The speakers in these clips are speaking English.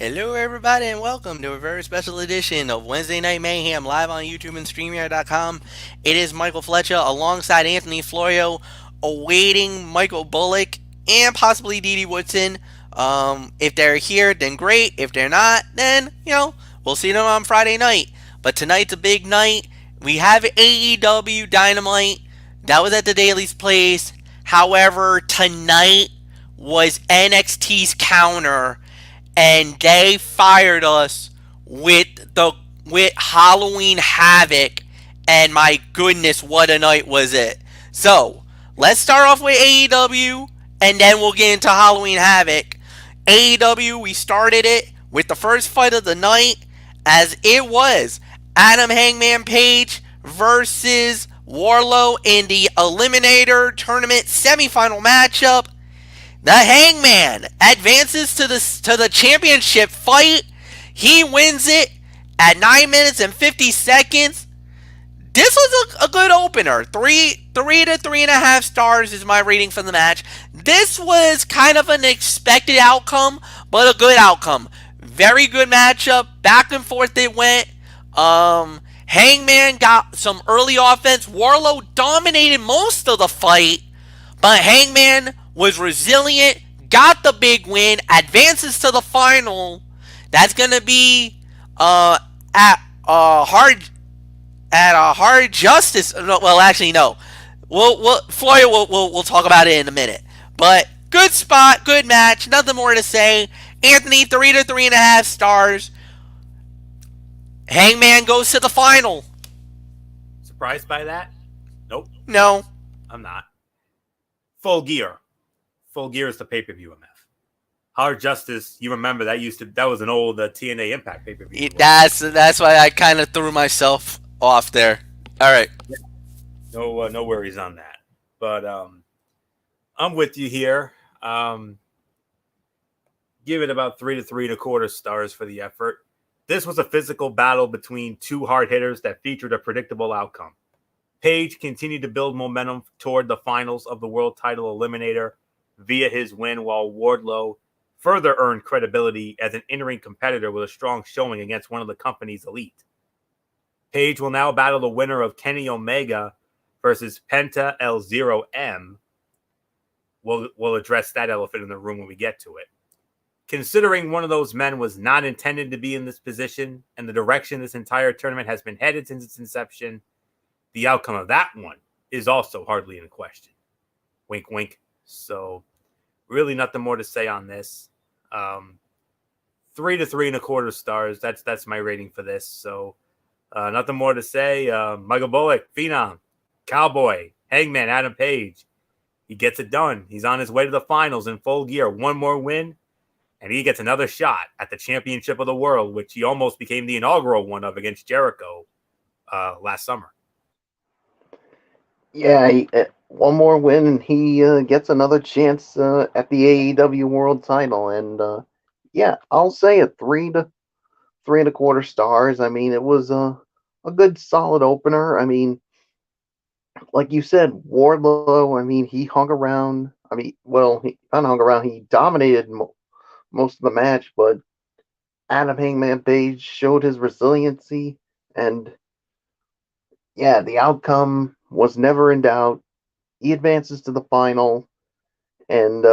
Hello, everybody, and welcome to a very special edition of Wednesday Night Mayhem live on YouTube and StreamYard.com. It is Michael Fletcher alongside Anthony Florio, awaiting Michael Bullock and possibly Dee Woodson. If they're here, then great. If they're not, then, we'll see them on Friday night. But tonight's a big night. We have AEW Dynamite. That was at the Daily's Place. However, tonight was NXT's counter and they fired us with Halloween Havoc, and my goodness, what a night was it. So, let's start off with AEW, and then we'll get into Halloween Havoc. AEW, we started it with the first fight of the night, as it was Adam Hangman Page versus Wardlow in the Eliminator Tournament semifinal matchup. The Hangman advances to the championship fight. He wins it at 9 minutes and 50 seconds. This was a good opener. 3 to 3.5 stars is my rating for the match. This was kind of an expected outcome, but a good outcome. Very good matchup. Back and forth it went. Hangman got some early offense. Wardlow dominated most of the fight, but Hangman was resilient, got the big win, advances to the final. That's gonna be at a hard justice. No, well, actually, no. Floyd we'll talk about it in a minute. But good spot, good match. Nothing more to say. Anthony, 3 to 3.5 stars. Hangman goes to the final. Surprised by that? Nope. No, I'm not. Full Gear. Full Gear is the pay-per-view MF. Hard Justice, you remember that was an old TNA Impact pay-per-view. That's why I kind of threw myself off there. All right. No worries on that. But I'm with you here. Give it about 3 to 3.25 stars for the effort. This was a physical battle between two hard hitters that featured a predictable outcome. Page continued to build momentum toward the finals of the World Title Eliminator via his win, while Wardlow further earned credibility as an in-ring competitor with a strong showing against one of the company's elite. Page will now battle the winner of Kenny Omega versus Penta El Zero M. We'll address that elephant in the room when we get to it. Considering one of those men was not intended to be in this position and the direction this entire tournament has been headed since its inception, the outcome of that one is also hardly in question. Wink, wink. So, really nothing more to say on this. 3 to 3.25 stars. That's my rating for this. So, nothing more to say. Michael Bullock, Phenom, Cowboy, Hangman, Adam Page. He gets it done. He's on his way to the finals in Full Gear. One more win, and he gets another shot at the championship of the world, which he almost became the inaugural one of against Jericho last summer. Yeah, one more win, and he gets another chance at the AEW World Title. And yeah, I'll say a 3 to 3.25 stars. I mean, it was a good, solid opener. I mean, like you said, Wardlow. I mean, he hung around. I mean, well, he not hung around. He dominated most of the match, but Adam Hangman Page showed his resiliency, and yeah, the outcome was never in doubt. He advances to the final and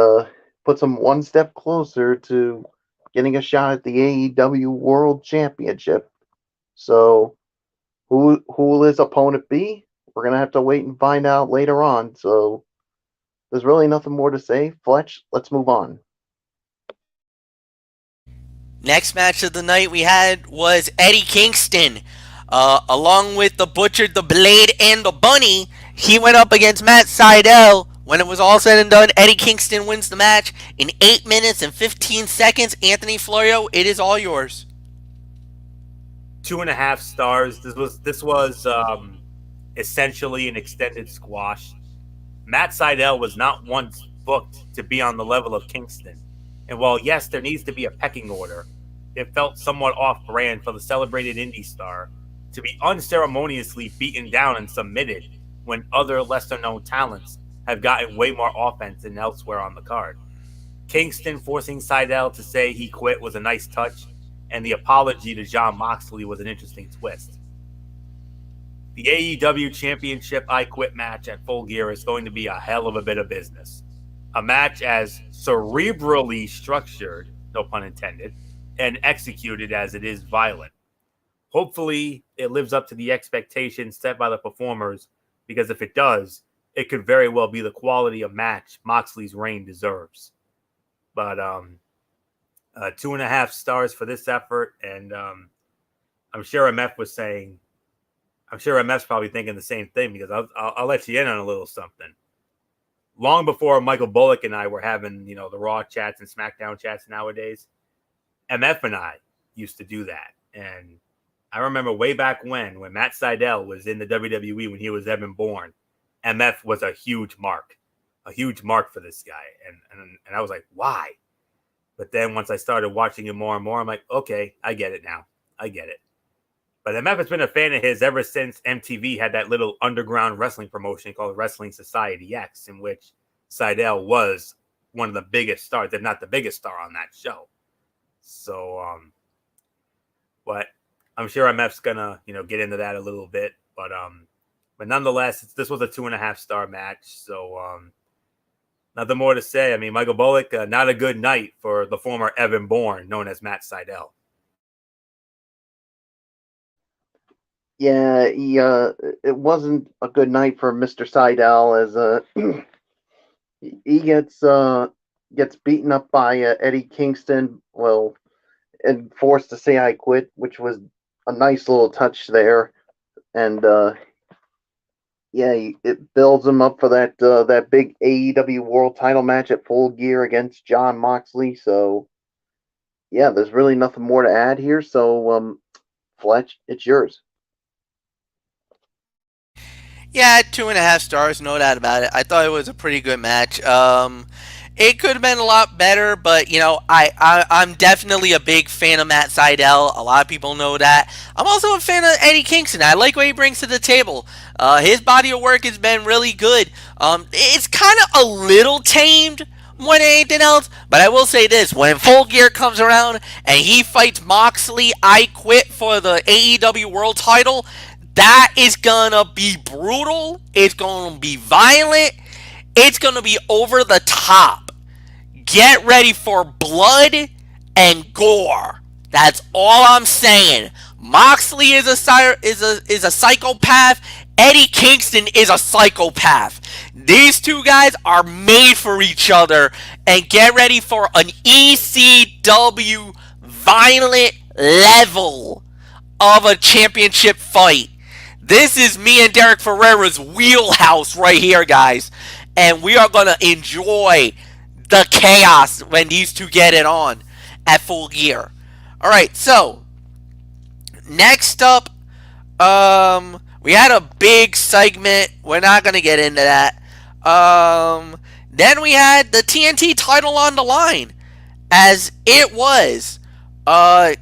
puts him one step closer to getting a shot at the AEW World Championship. So, who will his opponent be? We're gonna have to wait and find out later on. So, there's really nothing more to say. Fletch, let's move on. Next match of the night we had was Eddie Kingston. Along with the Butcher, the Blade, and the Bunny, he went up against Matt Sydal. When it was all said and done, Eddie Kingston wins the match in 8 minutes and 15 seconds. Anthony Florio, it is all yours. 2.5 stars. This was essentially an extended squash. Matt Sydal was not once booked to be on the level of Kingston. And while, yes, there needs to be a pecking order, it felt somewhat off-brand for the celebrated indie star to be unceremoniously beaten down and submitted when other lesser-known talents have gotten way more offense than elsewhere on the card. Kingston forcing Seidel to say he quit was a nice touch, and the apology to Jon Moxley was an interesting twist. The AEW Championship I Quit match at Full Gear is going to be a hell of a bit of business. A match as cerebrally structured, no pun intended, and executed as it is violent. Hopefully, it lives up to the expectations set by the performers, because if it does, it could very well be the quality of match Moxley's reign deserves. But 2.5 stars for this effort, and I'm sure MF was saying, I'm sure MF's probably thinking the same thing, because I'll let you in on a little something. Long before Michael Bullock and I were having, the Raw chats and SmackDown chats nowadays, MF and I used to do that. And I remember way back when Matt Sydal was in the WWE when he was Evan Bourne, MF was a huge mark for this guy. And I was like, why? But then once I started watching him more and more, I'm like, okay, I get it now. I get it. But MF has been a fan of his ever since MTV had that little underground wrestling promotion called Wrestling Society X, in which Sydal was one of the biggest stars, if not the biggest star on that show. So, but I'm sure MF's gonna, get into that a little bit. But nonetheless, this was a 2.5 star match. So, nothing more to say. I mean, Michael Bullock, not a good night for the former Evan Bourne, known as Matt Sydal. Yeah, it wasn't a good night for Mr. Sydal, as he gets beaten up by Eddie Kingston, and forced to say I quit, which was a nice little touch there. And it builds him up for that big AEW World Title match at Full Gear against Jon Moxley. So yeah, there's really nothing more to add here. So Fletch, it's yours. Yeah, 2.5 stars, no doubt about it. I thought it was a pretty good match. It could have been a lot better, but I'm definitely a big fan of Matt Sydal. A lot of people know that. I'm also a fan of Eddie Kingston. I like what he brings to the table. His body of work has been really good. It's kind of a little tamed more than anything else, but I will say this: when Full Gear comes around and he fights Moxley, I quit for the AEW World Title. That is gonna be brutal. It's gonna be violent. It's gonna be over the top. Get ready for blood and gore. That's all I'm saying. Moxley is a psychopath. Eddie Kingston is a psychopath. These two guys are made for each other. And get ready for an ECW violent level of a championship fight. This is me and Derek Ferrera's wheelhouse right here, guys. And we are going to enjoy the chaos when these two get it on at Full Gear. All right, so next up, we had a big segment. We're not going to get into that. Then we had the TNT title on the line, as it was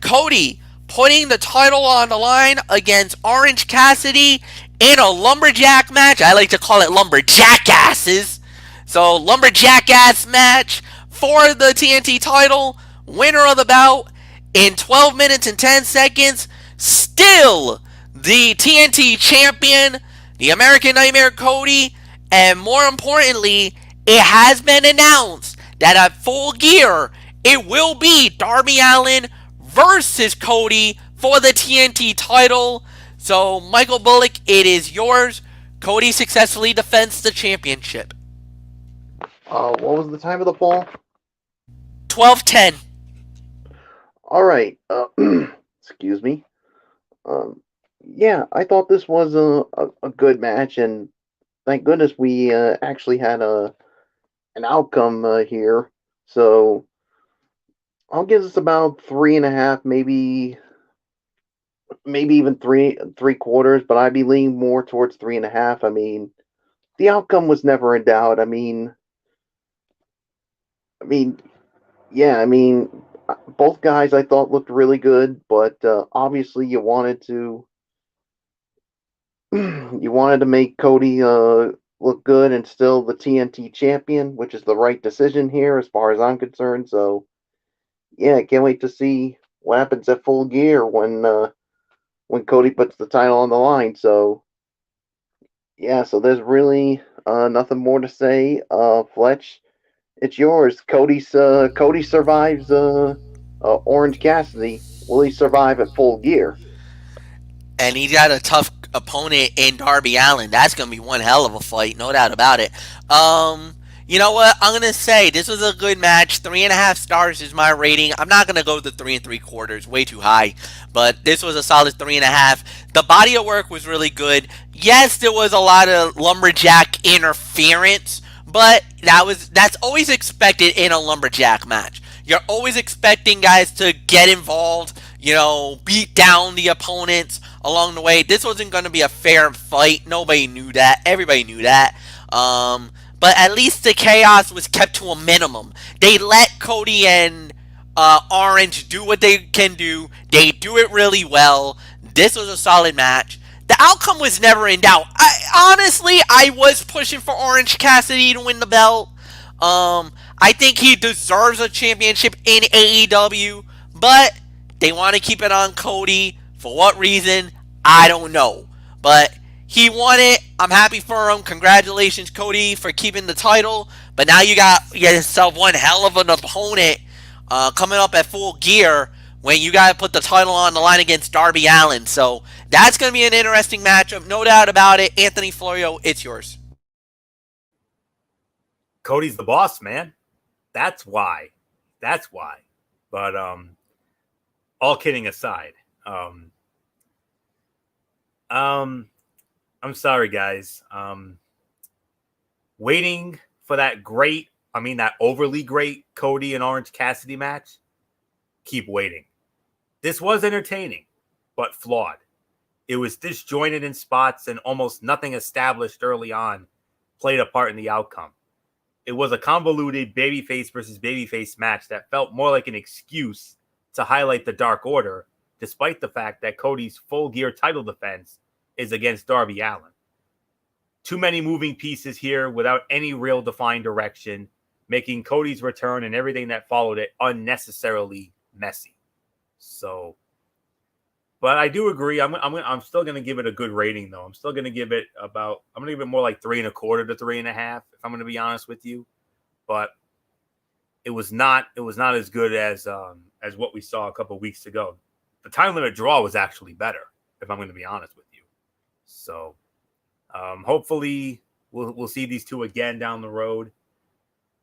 Cody putting the title on the line against Orange Cassidy in a lumberjack match. I like to call it lumberjackasses. So, lumberjackass match for the TNT title. Winner of the bout in 12 minutes and 10 seconds. Still the TNT champion, the American Nightmare Cody. And more importantly, it has been announced that at Full Gear, it will be Darby Allin versus Cody for the TNT title. So, Michael Bullock, it is yours. Cody successfully defends the championship. What was the time of the fall? 12:10. All right. Excuse me. Yeah, I thought this was a good match, and thank goodness we actually had an outcome here. So I'll give this about 3.5, maybe even three quarters, but I'd be leaning more towards 3.5. I mean, the outcome was never in doubt. I mean, yeah. I mean, both guys I thought looked really good, but obviously you wanted to make Cody look good and still the TNT champion, which is the right decision here as far as I'm concerned. So yeah, can't wait to see what happens at Full Gear when Cody puts the title on the line. So yeah, so there's really nothing more to say. Fletch, it's yours. Cody survives Orange Cassidy. Will he survive at Full Gear? And he's got a tough opponent in Darby Allin. That's gonna be one hell of a fight, no doubt about it. You know what? I'm gonna say this was a good match. 3.5 stars is my rating. I'm not gonna go to 3 3/4, way too high. But this was a solid 3.5. The body of work was really good. Yes, there was a lot of lumberjack interference, but that's always expected in a lumberjack match. You're always expecting guys to get involved, beat down the opponents along the way. This wasn't going to be a fair fight. Nobody knew that. Everybody knew that. But at least the chaos was kept to a minimum. They let Cody and Orange do what they can do. They do it really well. This was a solid match. The outcome was never in doubt. I was pushing for Orange Cassidy to win the belt. I think he deserves a championship in AEW, but they want to keep it on Cody. For what reason? I don't know. But he won it. I'm happy for him. Congratulations, Cody, for keeping the title. But now you got yourself one hell of an opponent coming up at Full Gear when you got to put the title on the line against Darby Allin. So that's going to be an interesting matchup. No doubt about it. Anthony Florio, it's yours. Cody's the boss, man. That's why. That's why. But all kidding aside, I'm sorry, guys. Waiting for that overly great Cody and Orange Cassidy match. Keep waiting. This was entertaining, but flawed. It was disjointed in spots, and almost nothing established early on played a part in the outcome. It was a convoluted babyface versus babyface match that felt more like an excuse to highlight the Dark Order, despite the fact that Cody's Full Gear title defense is against Darby Allin. Too many moving pieces here without any real defined direction, making Cody's return and everything that followed it unnecessarily messy. So, but I do agree. I'm still going to give it a good rating, though. I'm going to give it more like 3.25 to 3.5, if I'm going to be honest with you. But it was not as good as what we saw a couple weeks ago. The time limit draw was actually better, if I'm going to be honest with you. So hopefully we'll see these two again down the road.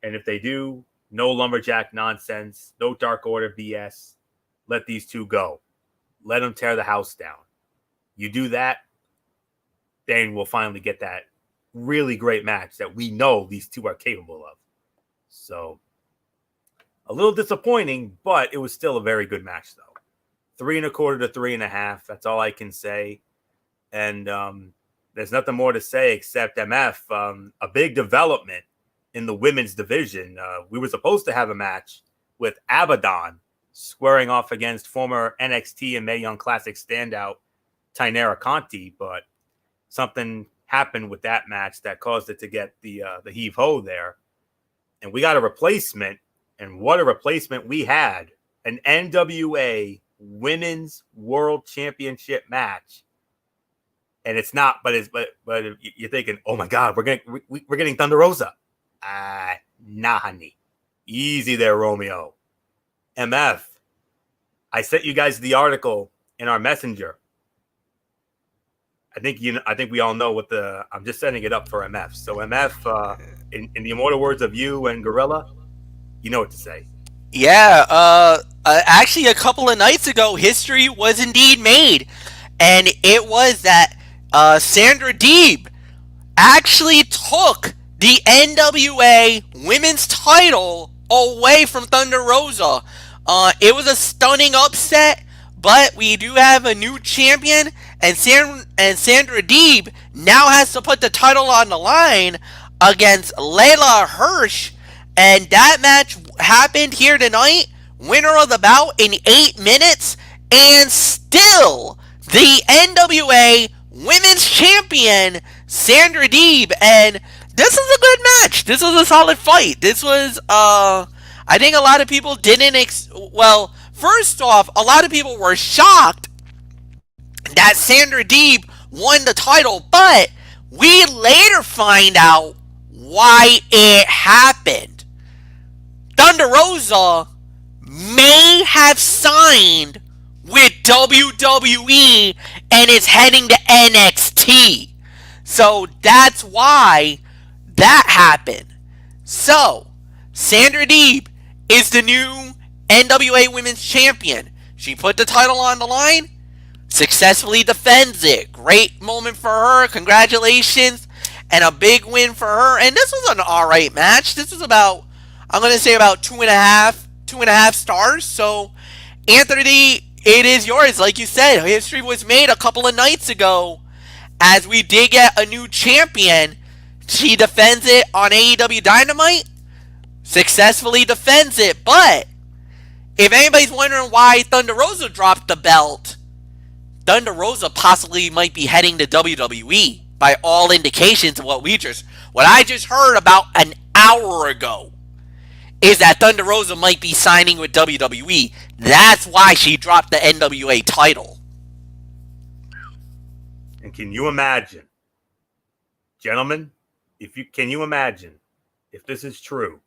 And if they do, no lumberjack nonsense, no Dark Order BS. Let these two go. Let them tear the house down. You do that, then we'll finally get that really great match that we know these two are capable of. So, a little disappointing, but it was still a very good match, though. 3.25 to 3.5. That's all I can say. And there's nothing more to say except MF. A big development in the women's division. We were supposed to have a match with Abaddon squaring off against former NXT and Mae Young Classic standout Tainara Conti, but something happened with that match that caused it to get the heave-ho there. And we got a replacement, and what a replacement we had. An NWA Women's World Championship match. And it's not, but you're thinking, oh my God, we're getting Thunder Rosa. Nah, honey. Easy there, Romeo. MF, I sent you guys the article in our messenger. I think we all know I'm just setting it up for MF. So MF, in the immortal words of you and Gorilla, you know what to say. Yeah, actually a couple of nights ago, history was indeed made. And it was that Sandra Deeb actually took the NWA women's title away from Thunder Rosa. It was a stunning upset, but we do have a new champion, and Sandra Deeb now has to put the title on the line against Layla Hirsch, and that match happened here tonight. Winner of the bout in 8 minutes, and still the NWA Women's Champion Sandra Deeb, and this was a good match. This was a solid fight. This was, I think a lot of people didn't, well, first off, a lot of people were shocked that Sandra Deeb won the title, but we later find out why it happened. Thunder Rosa may have signed with WWE and is heading to NXT. So that's why that happened. So, Sandra Deeb is the new NWA Women's Champion. She put the title on the line, successfully defends it. Great moment for her. Congratulations. And a big win for her. And this was an alright match. This was about, I'm going to say about two and a half stars. So, Anthony, it is yours. Like you said, history was made a couple of nights ago as we did get a new champion. She defends it on AEW Dynamite, successfully defends it. But if anybody's wondering why Thunder Rosa dropped the belt, Thunder Rosa possibly might be heading to WWE by all indications of what I just heard about an hour ago is that Thunder Rosa might be signing with WWE. That's why she dropped the NWA title. And can you imagine, gentlemen, can you imagine if this is true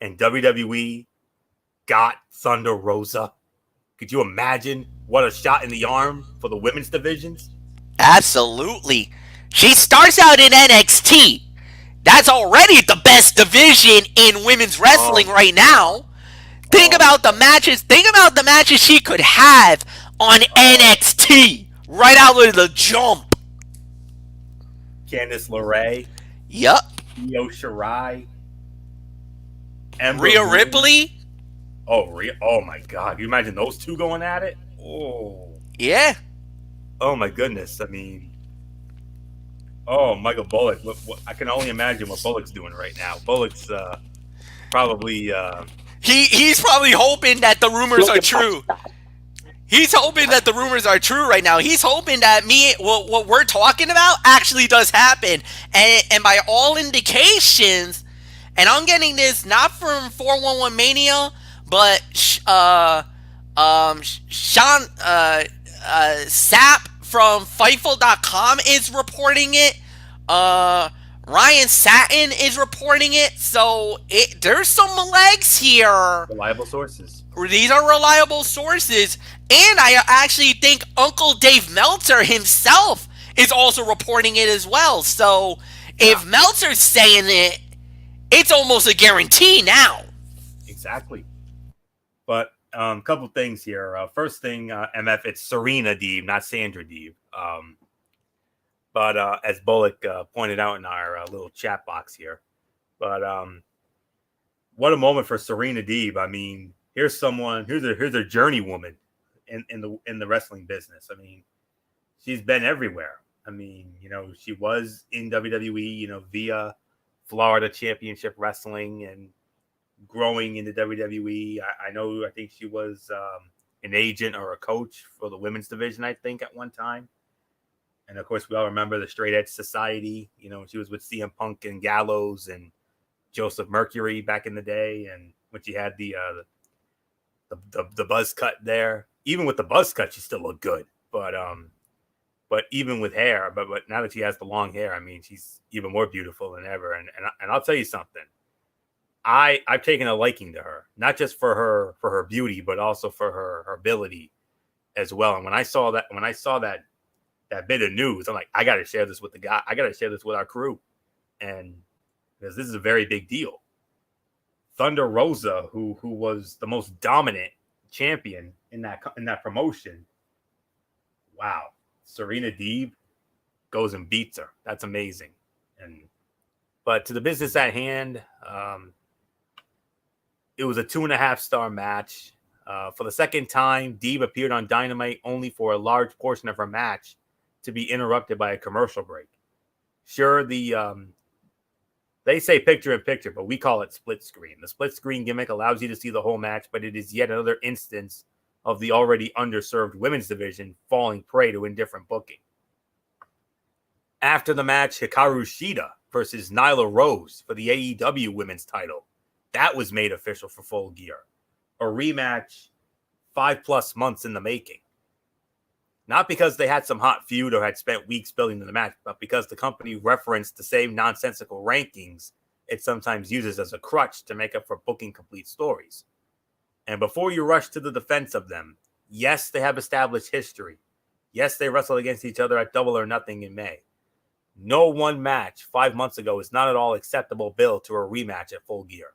and WWE got Thunder Rosa? Could you imagine what a shot in the arm for the women's divisions? Absolutely. She starts out in NXT. That's already the best division in women's wrestling right now. Think about the matches. Think about the matches she could have on NXT right out of the jump. Candice LeRae. Yup. Io Shirai. Rio Ripley. Oh my God! Can you imagine those two going at it? Oh yeah. Oh my goodness! I mean, oh, Michael Bullock. I can only imagine what Bullock's doing right now. Bullock's probably he's probably hoping that the rumors are true. He's hoping that the rumors are true right now. He's hoping that what we're talking about actually does happen, and by all indications, and I'm getting this not from 411 Mania. But Sean Sapp from Fightful.com is reporting it. Ryan Satin is reporting it. So there's some legs here. Reliable sources. These are reliable sources. And I actually think Uncle Dave Meltzer himself is also reporting it as well. So if Meltzer's saying it, it's almost a guarantee now. Exactly. But a couple things here. First thing, MF, it's Serena Deeb, not Sandra Deeb. But as Bullock pointed out in our little chat box here. But what a moment for Serena Deeb. I mean, here's a journeywoman in the wrestling business. I mean, she's been everywhere. I mean, she was in WWE, via Florida Championship Wrestling and growing into WWE. I think she was an agent or a coach for the women's division, I think, at one time. And of course, we all remember the Straight Edge Society. She was with CM Punk and Gallows and Joseph Mercury back in the day. And when she had the buzz cut there, even with the buzz cut, she still looked good. But even with hair, but now that she has the long hair, I mean, she's even more beautiful than ever. And I'll tell you something. I've taken a liking to her, not just for her beauty, but also for her ability as well. And when I saw that bit of news, I'm like, I got to share this with the guy. I got to share this with our crew, and because this is a very big deal. Thunder Rosa, who was the most dominant champion in that promotion. Wow, Serena Deeb goes and beats her. That's amazing. But to the business at hand. It was a 2.5-star match. For the second time, Deeb appeared on Dynamite only for a large portion of her match to be interrupted by a commercial break. Sure, they say picture-in-picture, but we call it split screen. The split screen gimmick allows you to see the whole match, but it is yet another instance of the already underserved women's division falling prey to indifferent booking. After the match, Hikaru Shida versus Nyla Rose for the AEW women's title. That was made official for Full Gear. A rematch 5+ months in the making. Not because they had some hot feud or had spent weeks building the match, but because the company referenced the same nonsensical rankings it sometimes uses as a crutch to make up for booking complete stories. And before you rush to the defense of them, yes, they have established history. Yes, they wrestled against each other at Double or Nothing in May. No one match 5 months ago is not at all acceptable bill to a rematch at Full Gear.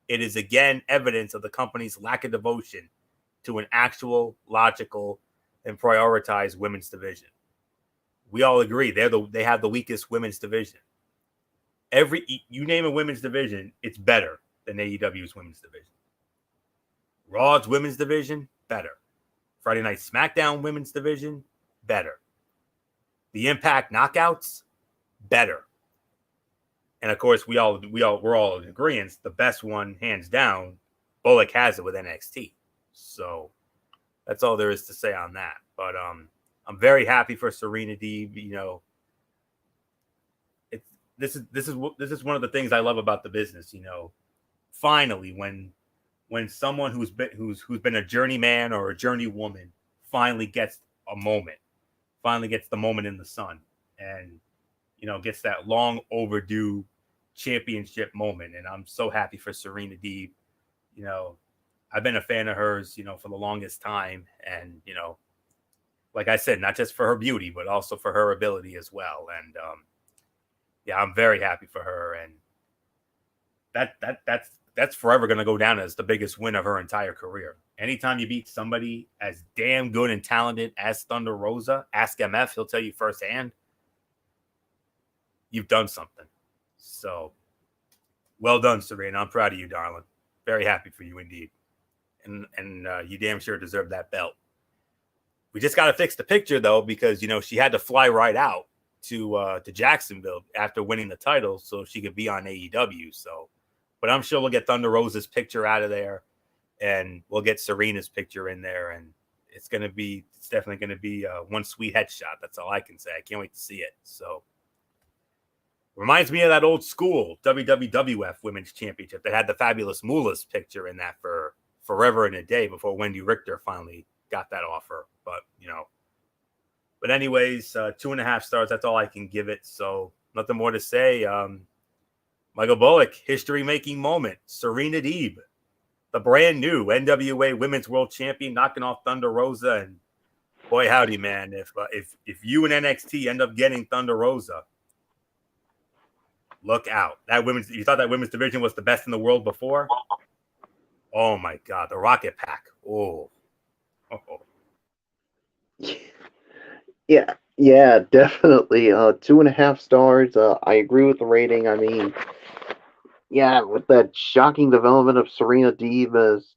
It is again evidence of the company's lack of devotion to an actual, logical, and prioritized women's division. We all agree they have the weakest women's division. You name a women's division, it's better than AEW's women's division. Raw's women's division, better. Friday Night SmackDown women's division, better. The Impact Knockouts, better. And of course, we're all in agreement. The best one, hands down, Bullock has it with NXT. So that's all there is to say on that. But I'm very happy for Serena Deeb. You know, this is one of the things I love about the business. You know, finally, when someone who's been a journeyman or a journeywoman finally gets a moment, finally gets the moment in the sun, and you know, gets that long overdue championship moment. And I'm so happy for Serena Deeb. You know, I've been a fan of hers, you know, for the longest time. And, you know, like I said, not just for her beauty, but also for her ability as well. And yeah, I'm very happy for her. And that's forever going to go down as the biggest win of her entire career. Anytime you beat somebody as damn good and talented as Thunder Rosa, ask MF, he'll tell you firsthand, you've done something. So, well done, Serena. I'm proud of you, darling. Very happy for you indeed. And you damn sure deserve that belt. We just got to fix the picture, though, because, you know, she had to fly right out to Jacksonville after winning the title so she could be on AEW. So, but I'm sure we'll get Thunder Rosa's picture out of there, and we'll get Serena's picture in there, and it's definitely going to be one sweet headshot. That's all I can say. I can't wait to see it. So, reminds me of that old school WWF Women's Championship that had the Fabulous Moolah's picture in that for forever and a day before Wendy Richter finally got that offer. But, you know, but anyways, 2.5 stars. That's all I can give it. So nothing more to say. Michael Bullock, history-making moment. Serena Deeb, the brand new NWA Women's World Champion, knocking off Thunder Rosa. And boy, howdy, man. If you and NXT end up getting Thunder Rosa, look out. You thought that women's division was the best in the world before? Oh my God, the Rocket Pack. Oh. Yeah, definitely. 2.5 stars. I agree with the rating. I mean, yeah, with that shocking development of Serena Deeb as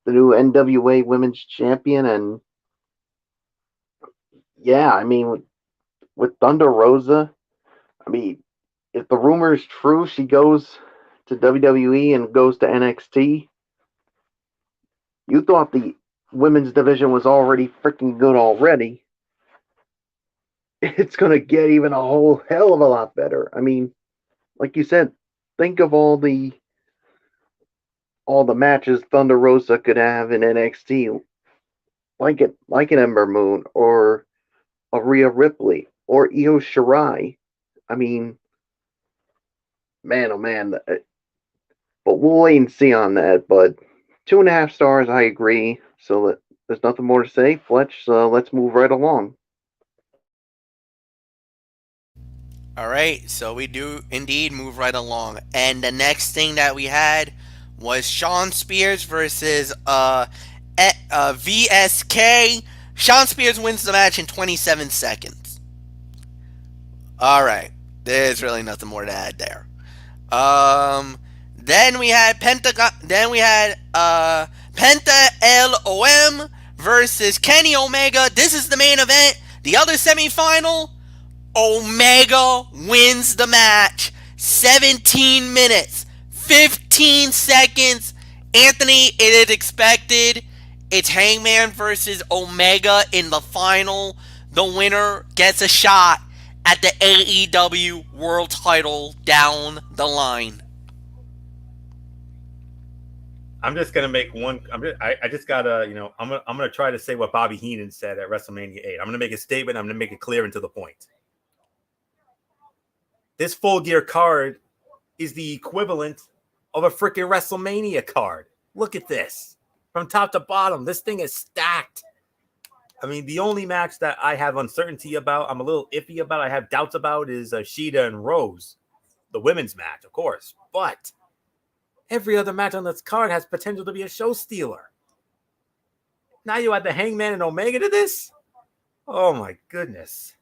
the new NWA Women's Champion, and yeah, I mean, with Thunder Rosa, I mean, if the rumor is true, she goes to WWE and goes to NXT. You thought the women's division was already freaking good already. It's going to get even a whole hell of a lot better. I mean, like you said, think of all the matches Thunder Rosa could have in NXT, like an Ember Moon or a Rhea Ripley or Io Shirai. I mean, man, oh man. But we'll wait and see on that. But 2.5 stars, I agree. So there's nothing more to say. Fletch, let's move right along. All right, so we do indeed move right along. And the next thing that we had was Shawn Spears versus VSK. Shawn Spears wins the match in 27 seconds. All right, there's really nothing more to add there. Then we had Penta LOM versus Kenny Omega. This is the main event. The other semifinal, Omega wins the match. 17 minutes, 15 seconds. Anthony, it is expected. It's Hangman versus Omega in the final. The winner gets a shot at the AEW World Title down the line. I'm just gonna make one. I just gotta, I'm gonna try to say what Bobby Heenan said at WrestleMania 8. I'm gonna make a statement. I'm gonna make it clear and to the point. This Full Gear card is the equivalent of a freaking WrestleMania card. Look at this, from top to bottom. This thing is stacked. I mean, the only match that I have uncertainty about, I'm a little iffy about, I have doubts about, is Shida and Rose, the women's match, of course. But every other match on this card has potential to be a show stealer. Now you add the Hangman and Omega to this? Oh my goodness.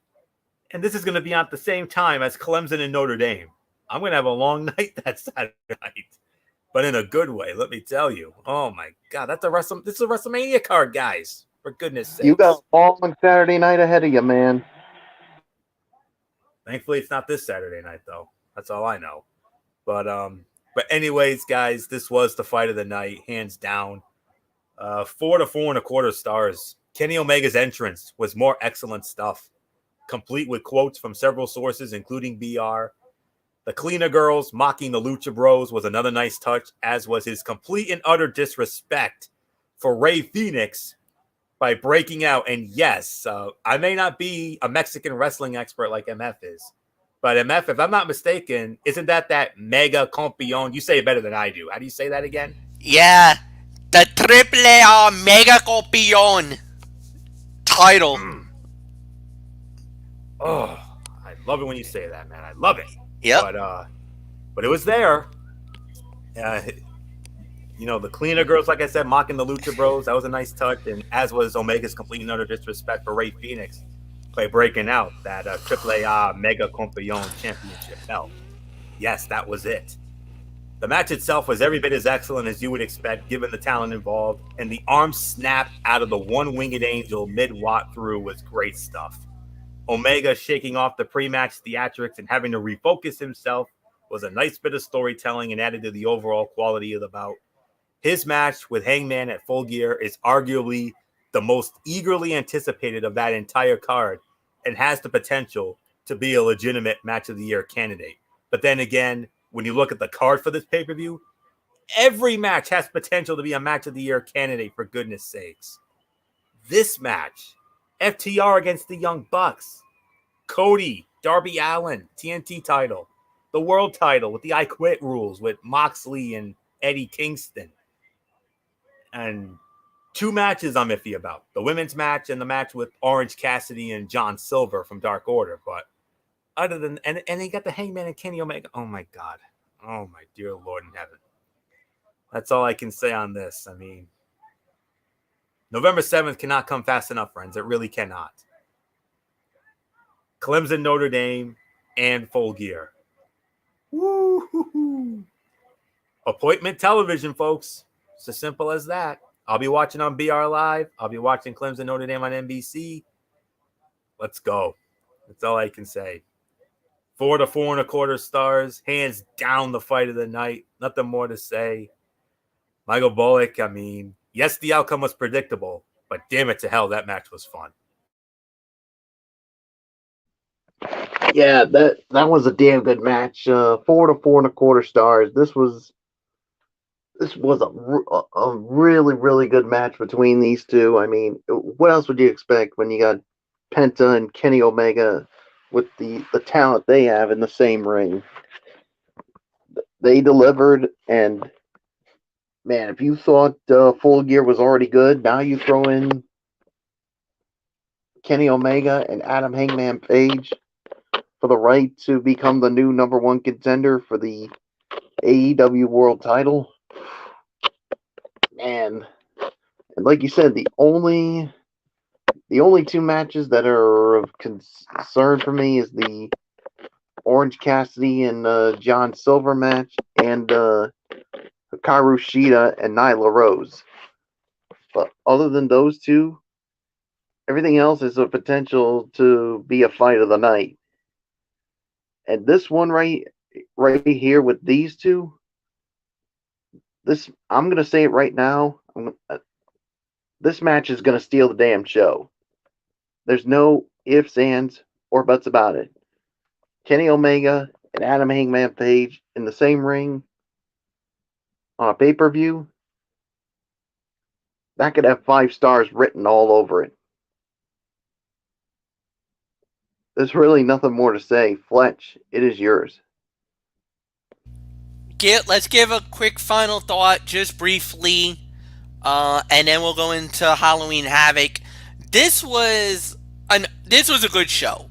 And this is going to be on at the same time as Clemson and Notre Dame. I'm going to have a long night that Saturday night. But in a good way, let me tell you. Oh my God, this is a WrestleMania card, guys. For goodness sake. You got a long Saturday night ahead of you, man. Thankfully, it's not this Saturday night, though. That's all I know. But anyways, guys, this was the fight of the night, hands down. 4 to 4.25 stars. Kenny Omega's entrance was more excellent stuff, complete with quotes from several sources, including BR. The Cleaner Girls mocking the Lucha Bros was another nice touch, as was his complete and utter disrespect for Rey Fénix by breaking out. And yes, I may not be a Mexican wrestling expert like MF is, but MF, if I'm not mistaken, isn't that Mega Campeon? You say it better than I do. How do you say that again? Yeah, the Triple A Mega Campeon title. Oh, I love it when you say that, man. I love it. Yep. But it was there. The Cleaner Girls, like I said, mocking the Lucha Bros. That was a nice touch, and as was Omega's complete and utter disrespect for Rey Fénix by breaking out that AAA Mega Campeon Championship belt. Yes, that was it. The match itself was every bit as excellent as you would expect, given the talent involved, and the arm snap out of the one-winged angel mid-watt through was great stuff. Omega shaking off the pre-match theatrics and having to refocus himself was a nice bit of storytelling and added to the overall quality of the bout. His match with Hangman at Full Gear is arguably the most eagerly anticipated of that entire card and has the potential to be a legitimate match of the year candidate. But then again, when you look at the card for this pay-per-view, every match has potential to be a match of the year candidate, for goodness sakes. This match, FTR against the Young Bucks, Cody, Darby Allin, TNT title, the world title with the I Quit rules with Moxley and Eddie Kingston. And 2 matches I'm iffy about. The women's match and the match with Orange Cassidy and John Silver from Dark Order. But other than, and they got the Hangman and Kenny Omega. Oh my God. Oh my dear Lord in heaven. That's all I can say on this. I mean, November 7th cannot come fast enough, friends. It really cannot. Clemson, Notre Dame, and Full Gear. Woo-hoo-hoo. Appointment television, folks. It's as simple as that. I'll be watching on BR Live. I'll be watching Clemson, Notre Dame on NBC. Let's go. That's all I can say. 4 to 4.25 stars. Hands down the fight of the night. Nothing more to say. Michael Bullock, I mean, yes, the outcome was predictable, but damn it to hell, that match was fun. Yeah, that was a damn good match. 4 to 4.25 stars. This was a really, really good match between these two. I mean, what else would you expect when you got Penta and Kenny Omega with the talent they have in the same ring? They delivered, and man, if you thought Full Gear was already good, now you throw in Kenny Omega and Adam Hangman Page for the right to become the new number 1 contender for the AEW World Title. Man, and like you said, the only 2 matches that are of concern for me is the Orange Cassidy and John Silver match and Hikaru Shida and Nyla Rose. But other than those 2, everything else is a potential to be a fight of the night. And this one right here with these 2, I'm going to say it right now. This match is going to steal the damn show. There's no ifs, ands, or buts about it. Kenny Omega and Adam Hangman Page in the same ring on a pay per view, that could have 5 stars written all over it. There's really nothing more to say. Fletch, it is yours. Let's give a quick final thought, just briefly, and then we'll go into Halloween Havoc. This was a good show.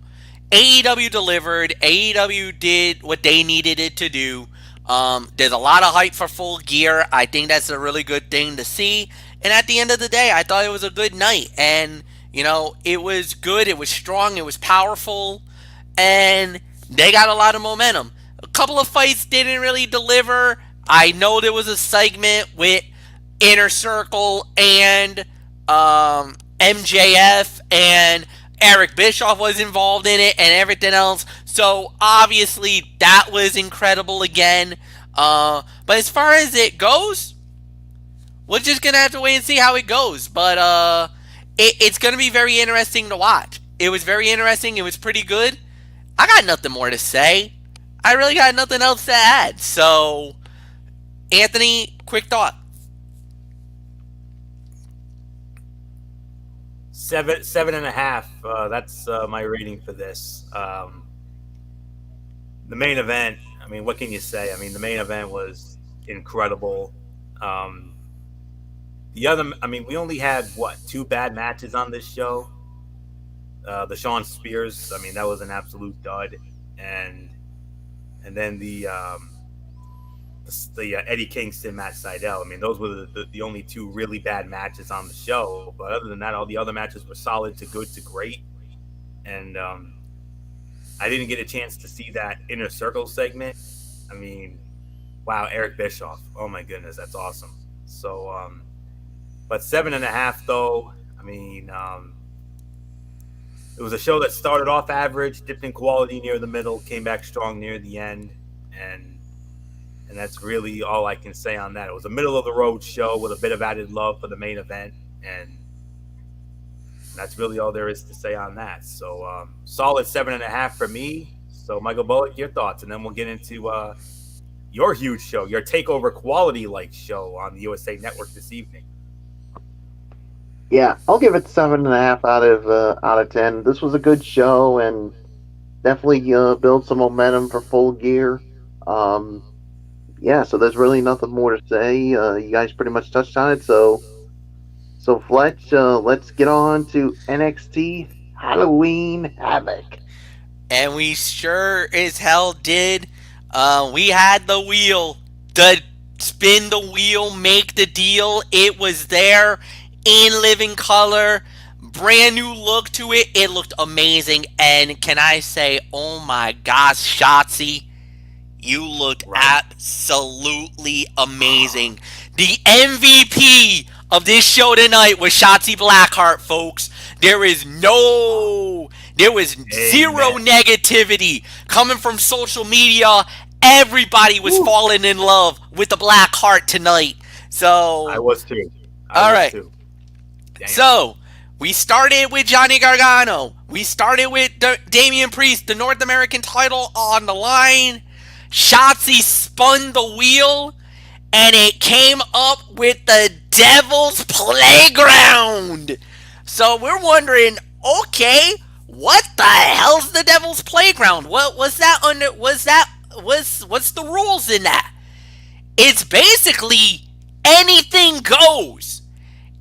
AEW delivered. AEW did what they needed it to do. There's a lot of hype for Full Gear. I think that's a really good thing to see. And at the end of the day, I thought it was a good night. And, it was good. It was strong. It was powerful. And they got a lot of momentum. A couple of fights didn't really deliver. I know there was a segment with Inner Circle and MJF, and Eric Bischoff was involved in it and everything else. So obviously that was incredible again. But as far as it goes, we're just going to have to wait and see how it goes. But it's going to be very interesting to watch. It was very interesting. It was pretty good. I got nothing more to say. I really got nothing else to add. So, Anthony, quick thought. 7.5. That's my rating for this. The main event. I mean, what can you say? I mean, the main event was incredible. We only had 2 bad matches on this show. The Shawn Spears. I mean, that was an absolute dud, and then the Eddie Kingston, Matt Sydal. I mean, those were the only 2 really bad matches on the show. But other than that, all the other matches were solid to good to great. And I didn't get a chance to see that Inner Circle segment. I mean, wow, Eric Bischoff. Oh my goodness, that's awesome. So, but 7.5 though. I mean, it was a show that started off average, dipped in quality near the middle, came back strong near the end, and that's really all I can say on that. It was a middle of the road show with a bit of added love for the main event, and that's really all there is to say on that. So solid 7.5 for me. So Michael Bullock, your thoughts, and then we'll get into your huge show, your takeover quality like show on the USA Network this evening. Yeah, I'll give it 7.5 out of 10. This was a good show and definitely build some momentum for Full Gear. Yeah, so there's really nothing more to say. You guys pretty much touched on it. So Fletch, let's get on to NXT Halloween Havoc. And we sure as hell did. We had the wheel, the spin the wheel, make the deal. It was there in living color, brand new look to it. It looked amazing. And can I say, oh my gosh, Shotzi, you looked absolutely amazing. The MVP of this show tonight was Shotzi Blackheart, folks. There was zero negativity coming from social media. Everybody was falling in love with the Blackheart tonight. So I was too. All right. So we started with Johnny Gargano. We started with Damian Priest, the North American title on the line. Shotzi spun the wheel, and it came up with the Devil's Playground. So we're wondering, okay, what the hell's the Devil's Playground? What was that under? What's the rules in that? It's basically anything goes.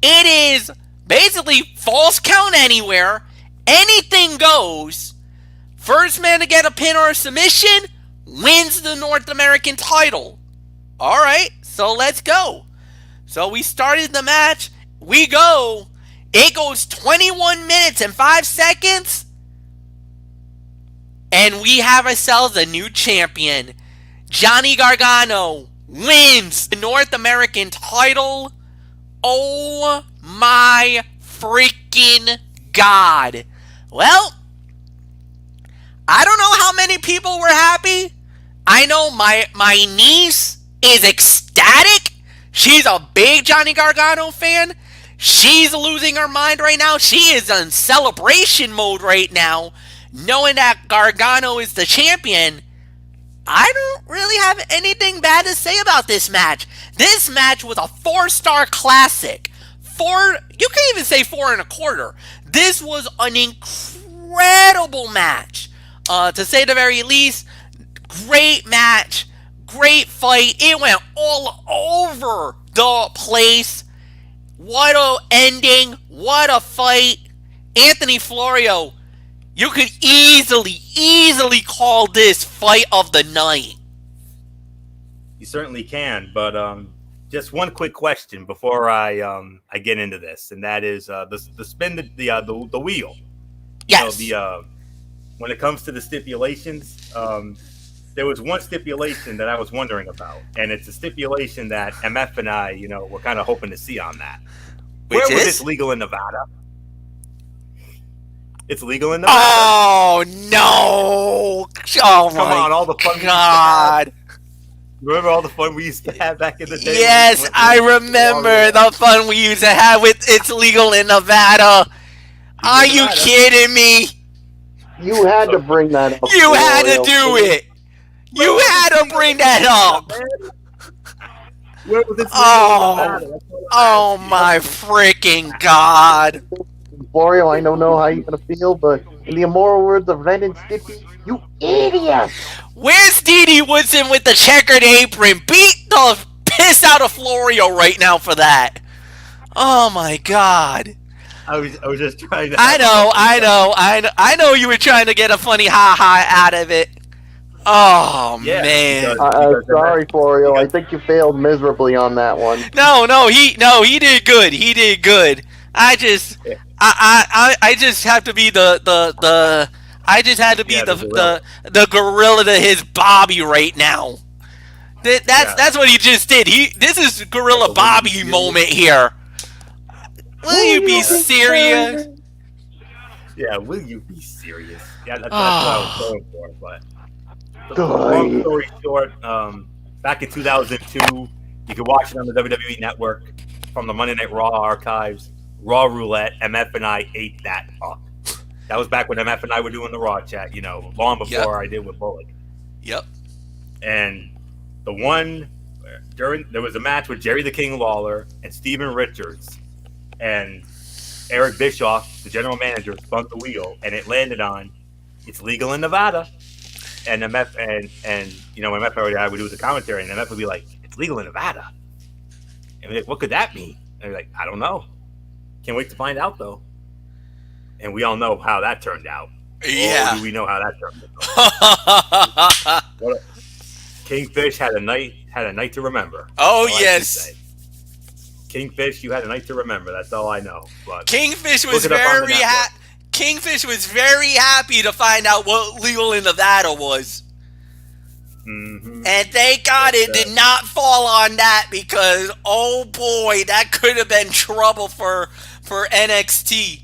It is basically false count anywhere. Anything goes. First man to get a pin or a submission wins the North American title. Alright, so let's go. So we started the match. We go. It goes 21 minutes and 5 seconds. And we have ourselves a new champion. Johnny Gargano wins the North American title. Oh my freaking God. Well, I don't know how many people were happy. I know my niece is ecstatic. She's a big Johnny Gargano fan. She's losing her mind right now. She is in celebration mode right now knowing that Gargano is the champion, I don't really have anything bad to say about this match. This match was a 4-star classic. You can even say 4.25. This was an incredible match. To say the very least, great match, great fight. It went all over the place. What a ending. What a fight. Anthony Florio, you could easily call this fight of the night. You certainly can, but just one quick question before I get into this, and that is the spin the wheel. Yes. When it comes to the stipulations, there was one stipulation that I was wondering about, and it's a stipulation that MF and I, were kind of hoping to see on that. Where was this legal in Nevada? It's legal in Nevada. Oh no! Oh Come on, all the fun God! Remember all the fun we used to have back in the day? Yes, I remember the fun we used to have with It's Legal in Nevada. Are you kidding me? You had to bring that up. You had to do it. You had to bring that up. Where was this legal in Nevada? Oh my freaking God. Florio, I don't know how you're gonna feel, but in the immoral words of Ren and Stippy, you idiot! Where's Dee Woodson with the checkered apron? Beat the piss out of Florio right now for that. Oh my God. I was just trying to. I know you were trying to get a funny ha out of it. Oh yeah, man. Sorry, Florio. I think you failed miserably on that one. No, he did good. He did good. I just have to be the gorilla to his Bobby right now. That's what he just did. This is Gorilla Bobby moment here. Will you be serious? Yeah, will you be serious? Yeah, that's what I was going for. But long story short, back in 2002, you could watch it on the WWE Network from the Monday Night Raw archives. Raw Roulette, MF and I ate that up. That was back when MF and I were doing the Raw chat, long before I did with Bullock. Yep. And there was a match with Jerry the King Lawler and Steven Richards, and Eric Bischoff, the general manager, spun the wheel, and it landed on It's Legal in Nevada. And MF and when MF and I would do the commentary, and MF would be like, It's legal in Nevada. And we're like, what could that mean? And we're like, I don't know. Can't wait to find out, though. And we all know how that turned out. Yeah. Oh, do we know how that turned out? Kingfish had a night to remember. Oh, yes. Kingfish, you had a night to remember. That's all I know. But Kingfish was very happy to find out what Legal in Nevada was. Mm-hmm. And thank God it did not fall on that, because oh boy, that could have been trouble for NXT.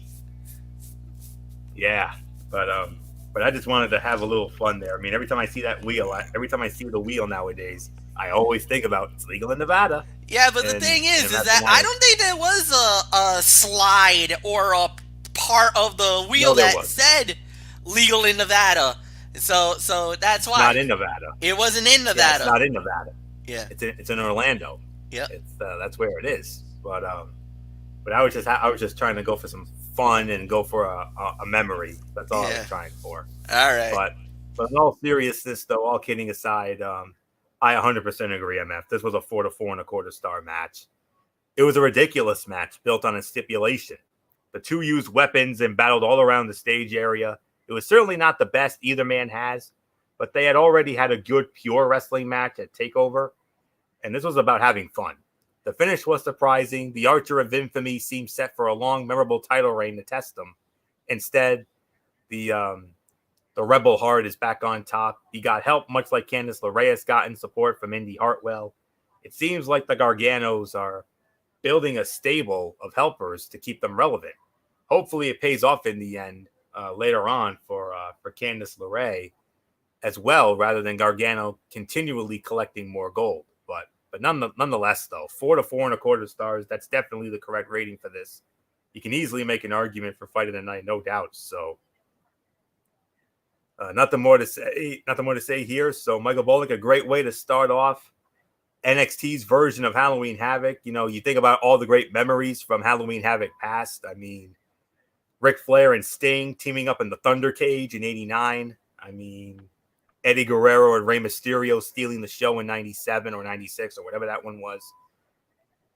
Yeah, but I just wanted to have a little fun there. I mean, every time I see that wheel, every time I see the wheel nowadays, I always think about It's Legal in Nevada. Yeah, but the thing is that I don't think there was a slide or a part of the wheel that said Legal in Nevada. So that's why. It's not in Nevada. It wasn't in Nevada. Yeah, it's not in Nevada. Yeah. It's in Orlando. Yeah. That's where it is. But I was just trying to go for some fun and go for a memory. That's all I was trying for. All right. But in all seriousness, though, all kidding aside, I 100% agree, MF. This was a 4 to 4.25 star match. It was a ridiculous match built on a stipulation. The two used weapons and battled all around the stage area. It was certainly not the best either man has, but they had already had a good pure wrestling match at TakeOver, and this was about having fun. The finish was surprising. The Archer of Infamy seemed set for a long, memorable title reign to test them. Instead, the Rebel Heart is back on top. He got help, much like Candice LeRae has gotten support from Indy Hartwell. It seems like the Garganos are building a stable of helpers to keep them relevant. Hopefully it pays off in the end later on for Candice LeRae as well, rather than Gargano continually collecting more gold. But nonetheless, though, 4 to 4.25 stars, that's definitely the correct rating for this. You can easily make an argument for Fight of the Night, no doubt. So Nothing more to say. Nothing more to say here. So Michael Bullock, a great way to start off NXT's version of Halloween Havoc. You know, you think about all the great memories from Halloween Havoc past. I mean, Ric Flair and Sting teaming up in the Thunder Cage in '89. I mean, Eddie Guerrero and Rey Mysterio stealing the show in '97 or '96 or whatever that one was.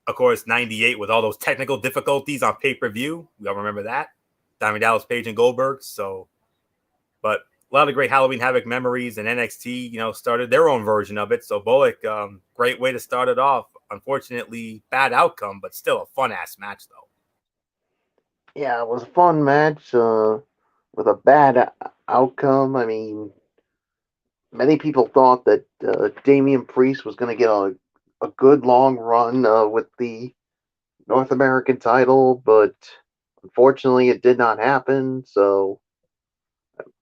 Of course, '98 with all those technical difficulties on pay-per-view. We all remember that. Diamond Dallas Page and Goldberg. So, but a lot of great Halloween Havoc memories, and NXT, you know, started their own version of it. So Bullock, great way to start it off. Unfortunately, bad outcome, but still a fun-ass match, though. Yeah, it was a fun match with a bad outcome. I mean, many people thought that Damian Priest was going to get a good long run with the North American title, but unfortunately it did not happen. So,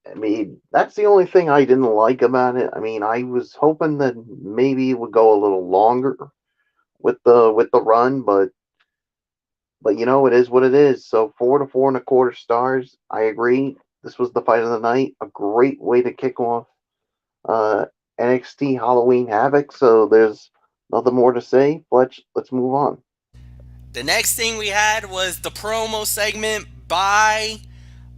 I mean, that's the only thing I didn't like about it. I mean, I was hoping that maybe it would go a little longer with the run, but you know, it is what it is. So 4 to 4.25 stars. I agree. This was the fight of the night. A great way to kick off uh, NXT Halloween Havoc. So there's nothing more to say. Let's move on. The next thing we had was the promo segment by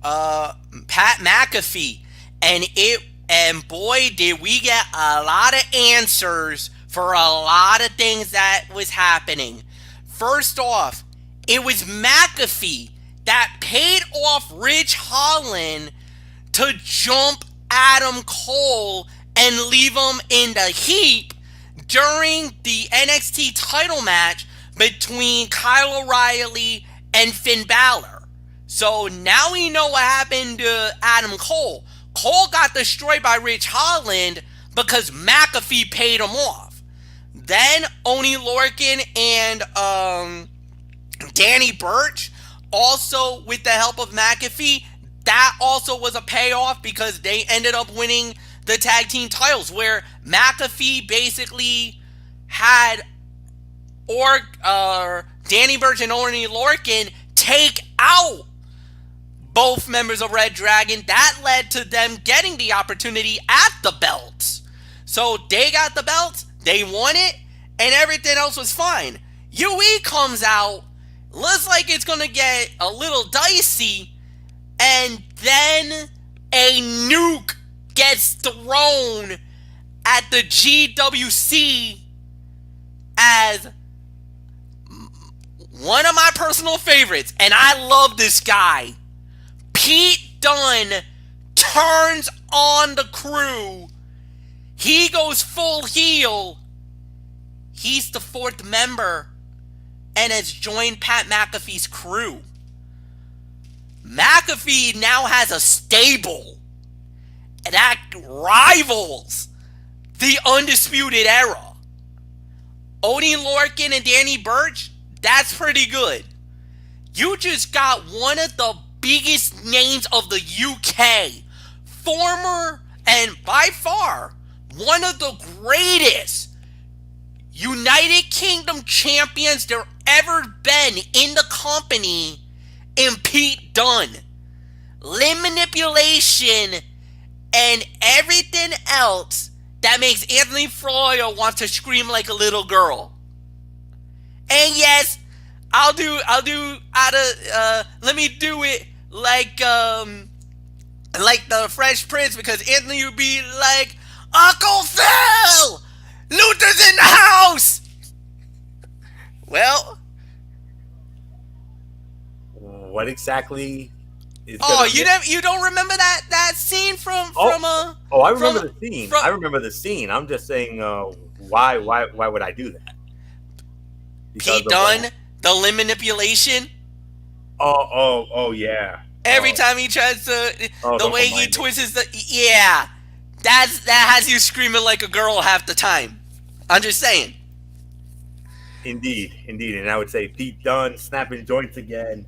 Pat McAfee, and boy, did we get a lot of answers for a lot of things that was happening. First off, it was McAfee that paid off Ridge Holland to jump Adam Cole and leave him in the heap during the NXT title match between Kyle O'Reilly and Finn Balor. So now we know what happened to Adam Cole. Cole got destroyed by Ridge Holland because McAfee paid him off. Then Oney Lorcan and Danny Burch, also with the help of McAfee, that also was a payoff because they ended up winning the tag team titles, where McAfee basically had Danny Burch and Oney Lorcan take out both members of Red Dragon. That led to them getting the opportunity at the belts. So they got the belts, they won it, and everything else was fine. UE comes out, looks like it's going to get a little dicey, and then a nuke gets thrown at the GWC as one of my personal favorites, and I love this guy. Pete Dunne turns on the crew. He goes full heel. He's the fourth member and has joined Pat McAfee's crew. McAfee now has a stable that rivals the Undisputed Era. Oney Lorcan and Danny Burch, that's pretty good. You just got one of the biggest names of the UK, former and by far one of the greatest United Kingdom champions there ever been in the company, in Pete Dunne. Limb manipulation and everything else that makes Anthony Florio want to scream like a little girl. And yes, let me do it like the Fresh Prince, because Anthony would be like, Uncle Phil! Luther's in the house! Well, what exactly is you don't remember that scene from I remember the scene. I remember the scene. I'm just saying, why would I do that? Pete Dunne, the limb manipulation. Oh yeah. Every time he tries to, the way he twists that has you screaming like a girl half the time. I'm just saying. Indeed, and I would say Pete Dunne snapping joints again.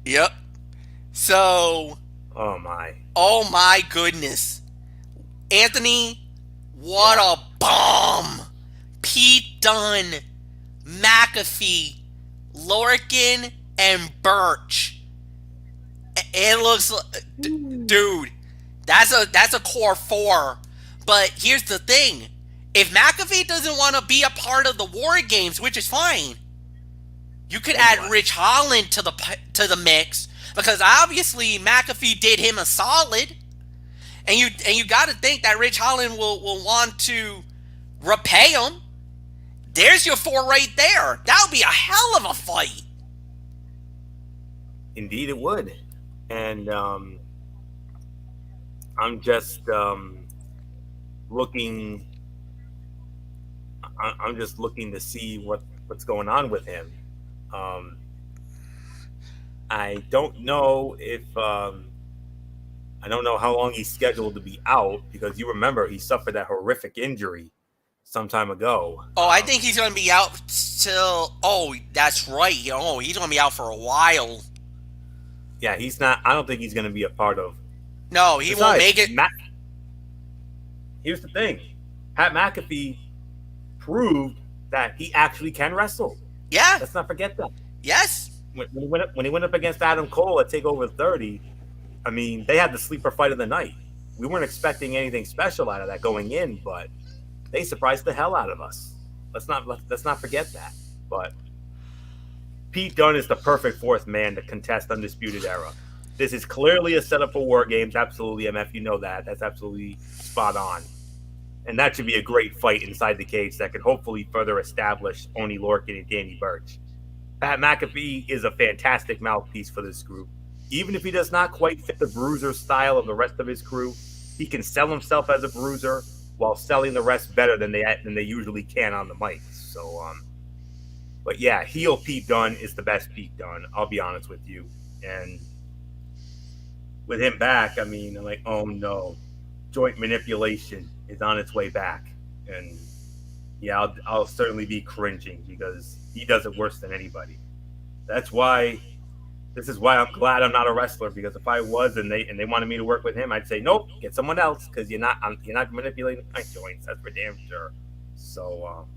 Yep. So. Oh my goodness, Anthony, what a bomb! Pete Dunne, McAfee, Lorcan, and Burch. It looks, dude, That's a core 4. But here's the thing. If McAfee doesn't want to be a part of the War Games, which is fine, you could add Rich Holland to the mix, because obviously McAfee did him a solid. And you got to think that Rich Holland will want to repay him. There's your 4 right there. That would be a hell of a fight. Indeed, it would. And I'm just looking. I'm just looking to see what's going on with him. I don't know if I don't know how long he's scheduled to be out, because you remember he suffered that horrific injury some time ago. Oh, I think he's going to be out till. Oh, that's right. Oh, he's going to be out for a while. Yeah, he's not. I don't think he's going to be a part of. No, he won't make it. Here's the thing: Pat McAfee proved that he actually can wrestle. Yeah. Let's not forget that. Yes. When he went up against Adam Cole at TakeOver 30, I mean, they had the sleeper fight of the night. We weren't expecting anything special out of that going in, but they surprised the hell out of us. Let's not forget that. But Pete Dunne is the perfect 4th man to contest Undisputed Era. This is clearly a setup for War Games. Absolutely, MF, you know that. That's absolutely spot on. And that should be a great fight inside the cage that could hopefully further establish Oney Lorcan and Danny Burch. Pat McAfee is a fantastic mouthpiece for this group. Even if he does not quite fit the bruiser style of the rest of his crew, he can sell himself as a bruiser while selling the rest better than they usually can on the mic. So, but yeah, heel Pete Dunne is the best Pete Dunne. I'll be honest with you. And with him back, I mean, I'm like, oh no, joint manipulation is on its way back. And yeah, I'll certainly be cringing, because he does it worse than anybody. This is why I'm glad I'm not a wrestler, because if I was and they wanted me to work with him, I'd say nope, get someone else, because you're not manipulating my joints. That's for damn sure. So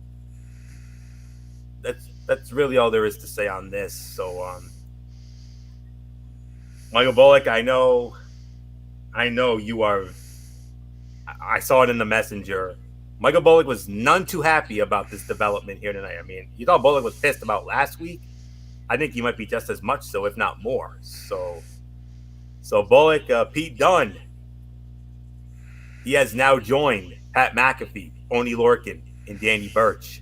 that's really all there is to say on this. So Michael Bullock, I know you are. I saw it in the messenger. Michael Bullock was none too happy about this development here tonight. I mean, you thought Bullock was pissed about last week. I think he might be just as much so, if not more. So Bullock, Pete Dunne, he has now joined Pat McAfee, Oney Lorcan, and Danny Burch.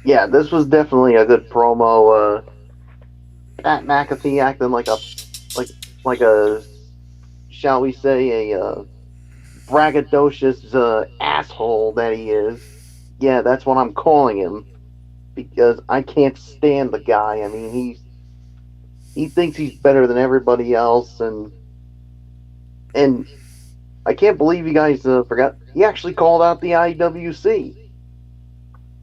Yeah, this was definitely a good promo. Pat McAfee acting like a shall we say a braggadocious asshole that he is. Yeah, that's what I'm calling him, because I can't stand the guy. I mean, he thinks he's better than everybody else, and I can't believe you guys forgot. He actually called out the IWC.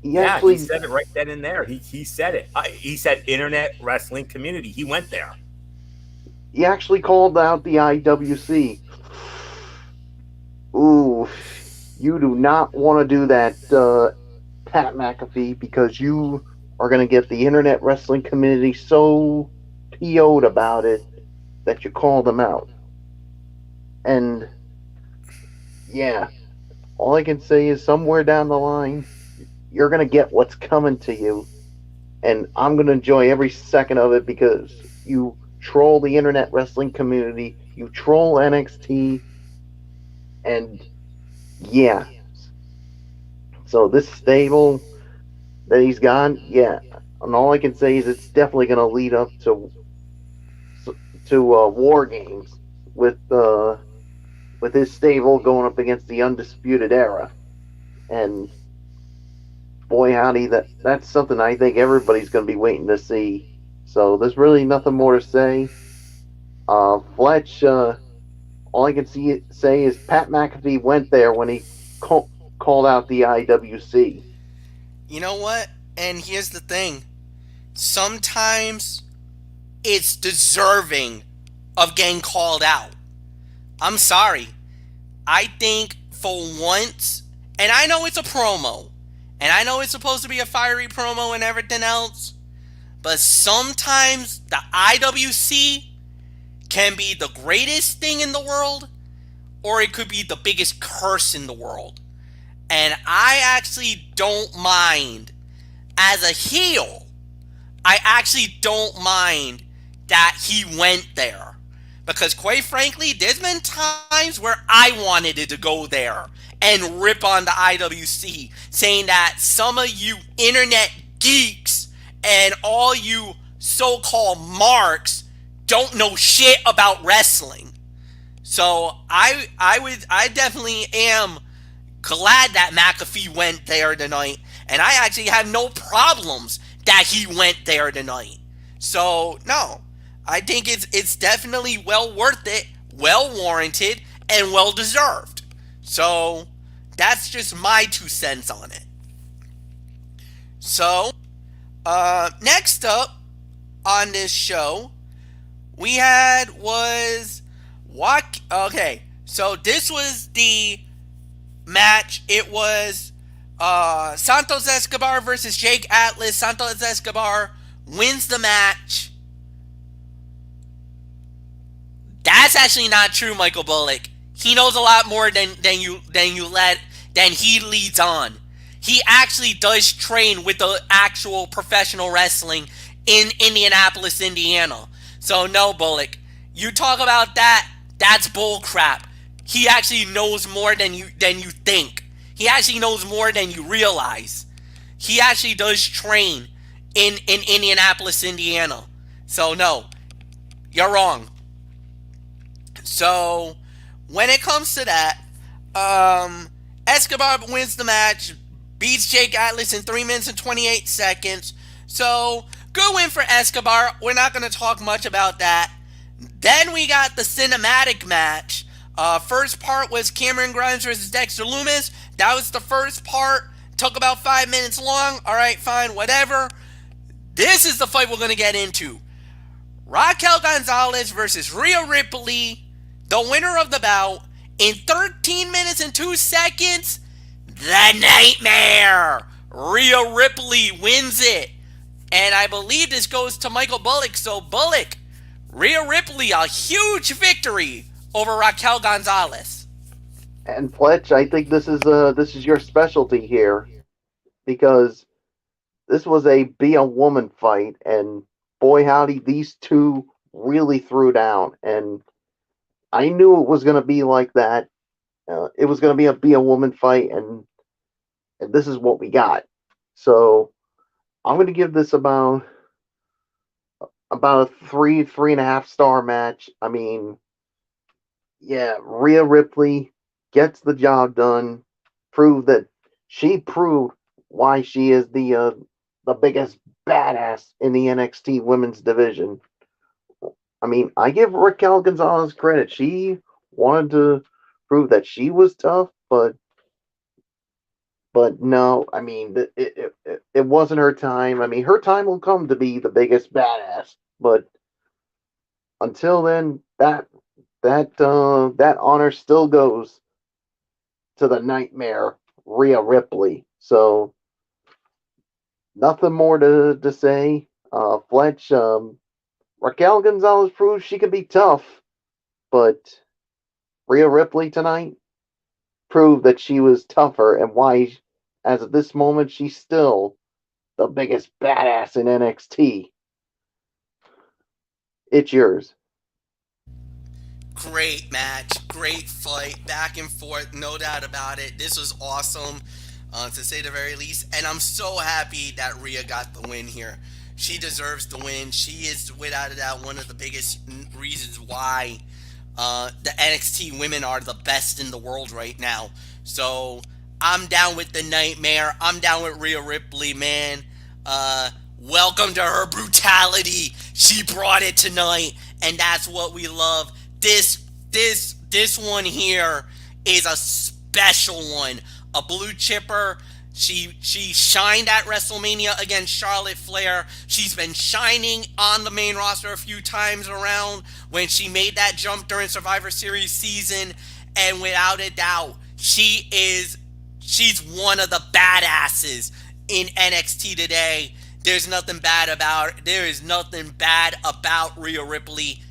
He said it right then and there. He said it. He said internet wrestling community. He went there. He actually called out the IWC. Ooh, you do not want to do that, Pat McAfee, because you are going to get the internet wrestling community so PO'd about it that you call them out. And yeah, all I can say is somewhere down the line, you're going to get what's coming to you. And I'm going to enjoy every second of it, because you troll the internet wrestling community, you troll NXT, and yeah. So this stable that he's got, yeah. And all I can say is it's definitely going to lead up to War Games with his stable going up against the Undisputed Era. And boy howdy, that's something I think everybody's going to be waiting to see. So there's really nothing more to say. Fletch, all I can say is Pat McAfee went there when he called out the IWC. You know what? And here's the thing. Sometimes it's deserving of getting called out. I'm sorry. I think for once, and I know it's a promo, and I know it's supposed to be a fiery promo and everything else, but sometimes the IWC can be the greatest thing in the world, or it could be the biggest curse in the world. And I actually don't mind, as a heel, I actually don't mind that he went there. Because quite frankly, there's been times where I wanted it to go there and rip on the IWC, saying that some of you internet geeks and all you so-called marks don't know shit about wrestling. So I definitely am glad that McAfee went there tonight, and I actually have no problems that he went there tonight. So no, I think it's definitely well worth it, well warranted, and well deserved. So that's just my 2 cents on it. So next up on this show, we had was what? Okay, so this was the match. It was Santos Escobar versus Jake Atlas. Santos Escobar wins the match. That's actually not true, Michael Bullock. He knows a lot more than he leads on. He actually does train with the actual professional wrestling in Indianapolis, Indiana. So no, Bullock, you talk about that. That's bull crap. He actually knows more than you think. He actually knows more than you realize. He actually does train in Indianapolis, Indiana. So no, you're wrong. So when it comes to that, Escobar wins the match, beats Jake Atlas in 3 minutes and 28 seconds. So good win for Escobar. We're not going to talk much about that. Then we got the cinematic match. First part was Cameron Grimes versus Dexter Loomis. That was the first part. Took about 5 minutes long. Alright, fine, whatever. This is the fight we're going to get into. Raquel Gonzalez versus Rio Ripley. The winner of the bout. In 13 minutes and 2 seconds, the Nightmare, Rio Ripley, wins it. And I believe this goes to Michael Bullock. So Bullock, Rio Ripley, a huge victory over Raquel Gonzalez. And Fletch, I think this is your specialty here, because this was a be a woman fight, and boy howdy, these two really threw down. And I knew it was going to be like that. It was going to be a woman fight, and this is what we got. So I'm going to give this about a 3.5 star match. I mean, yeah, Rhea Ripley gets the job done. She proved why she is the biggest badass in the NXT women's division. I mean, I give Raquel Gonzalez credit. She wanted to prove that she was tough, but no, I mean, it wasn't her time. I mean, her time will come to be the biggest badass, but until then, that honor still goes to the Nightmare, Rhea Ripley. So nothing more to say. Fletch, Raquel Gonzalez proves she can be tough, but Rhea Ripley tonight proved that she was tougher, and why, as of this moment, she's still the biggest badass in NXT. It's yours. Great match, great fight, back and forth, no doubt about it. This was awesome, to say the very least, and I'm so happy that Rhea got the win here. She deserves the win. She is, without a doubt, one of the biggest reasons why the NXT women are the best in the world right now. So I'm down with the Nightmare. I'm down with Rhea Ripley, man. Welcome to her brutality. She brought it tonight, and that's what we love. This one here is a special one. A blue chipper. She shined at WrestleMania against Charlotte Flair. She's been shining on the main roster a few times around when she made that jump during Survivor Series season. And without a doubt, she's one of the badasses in NXT today. There's nothing bad about Rhea Ripley.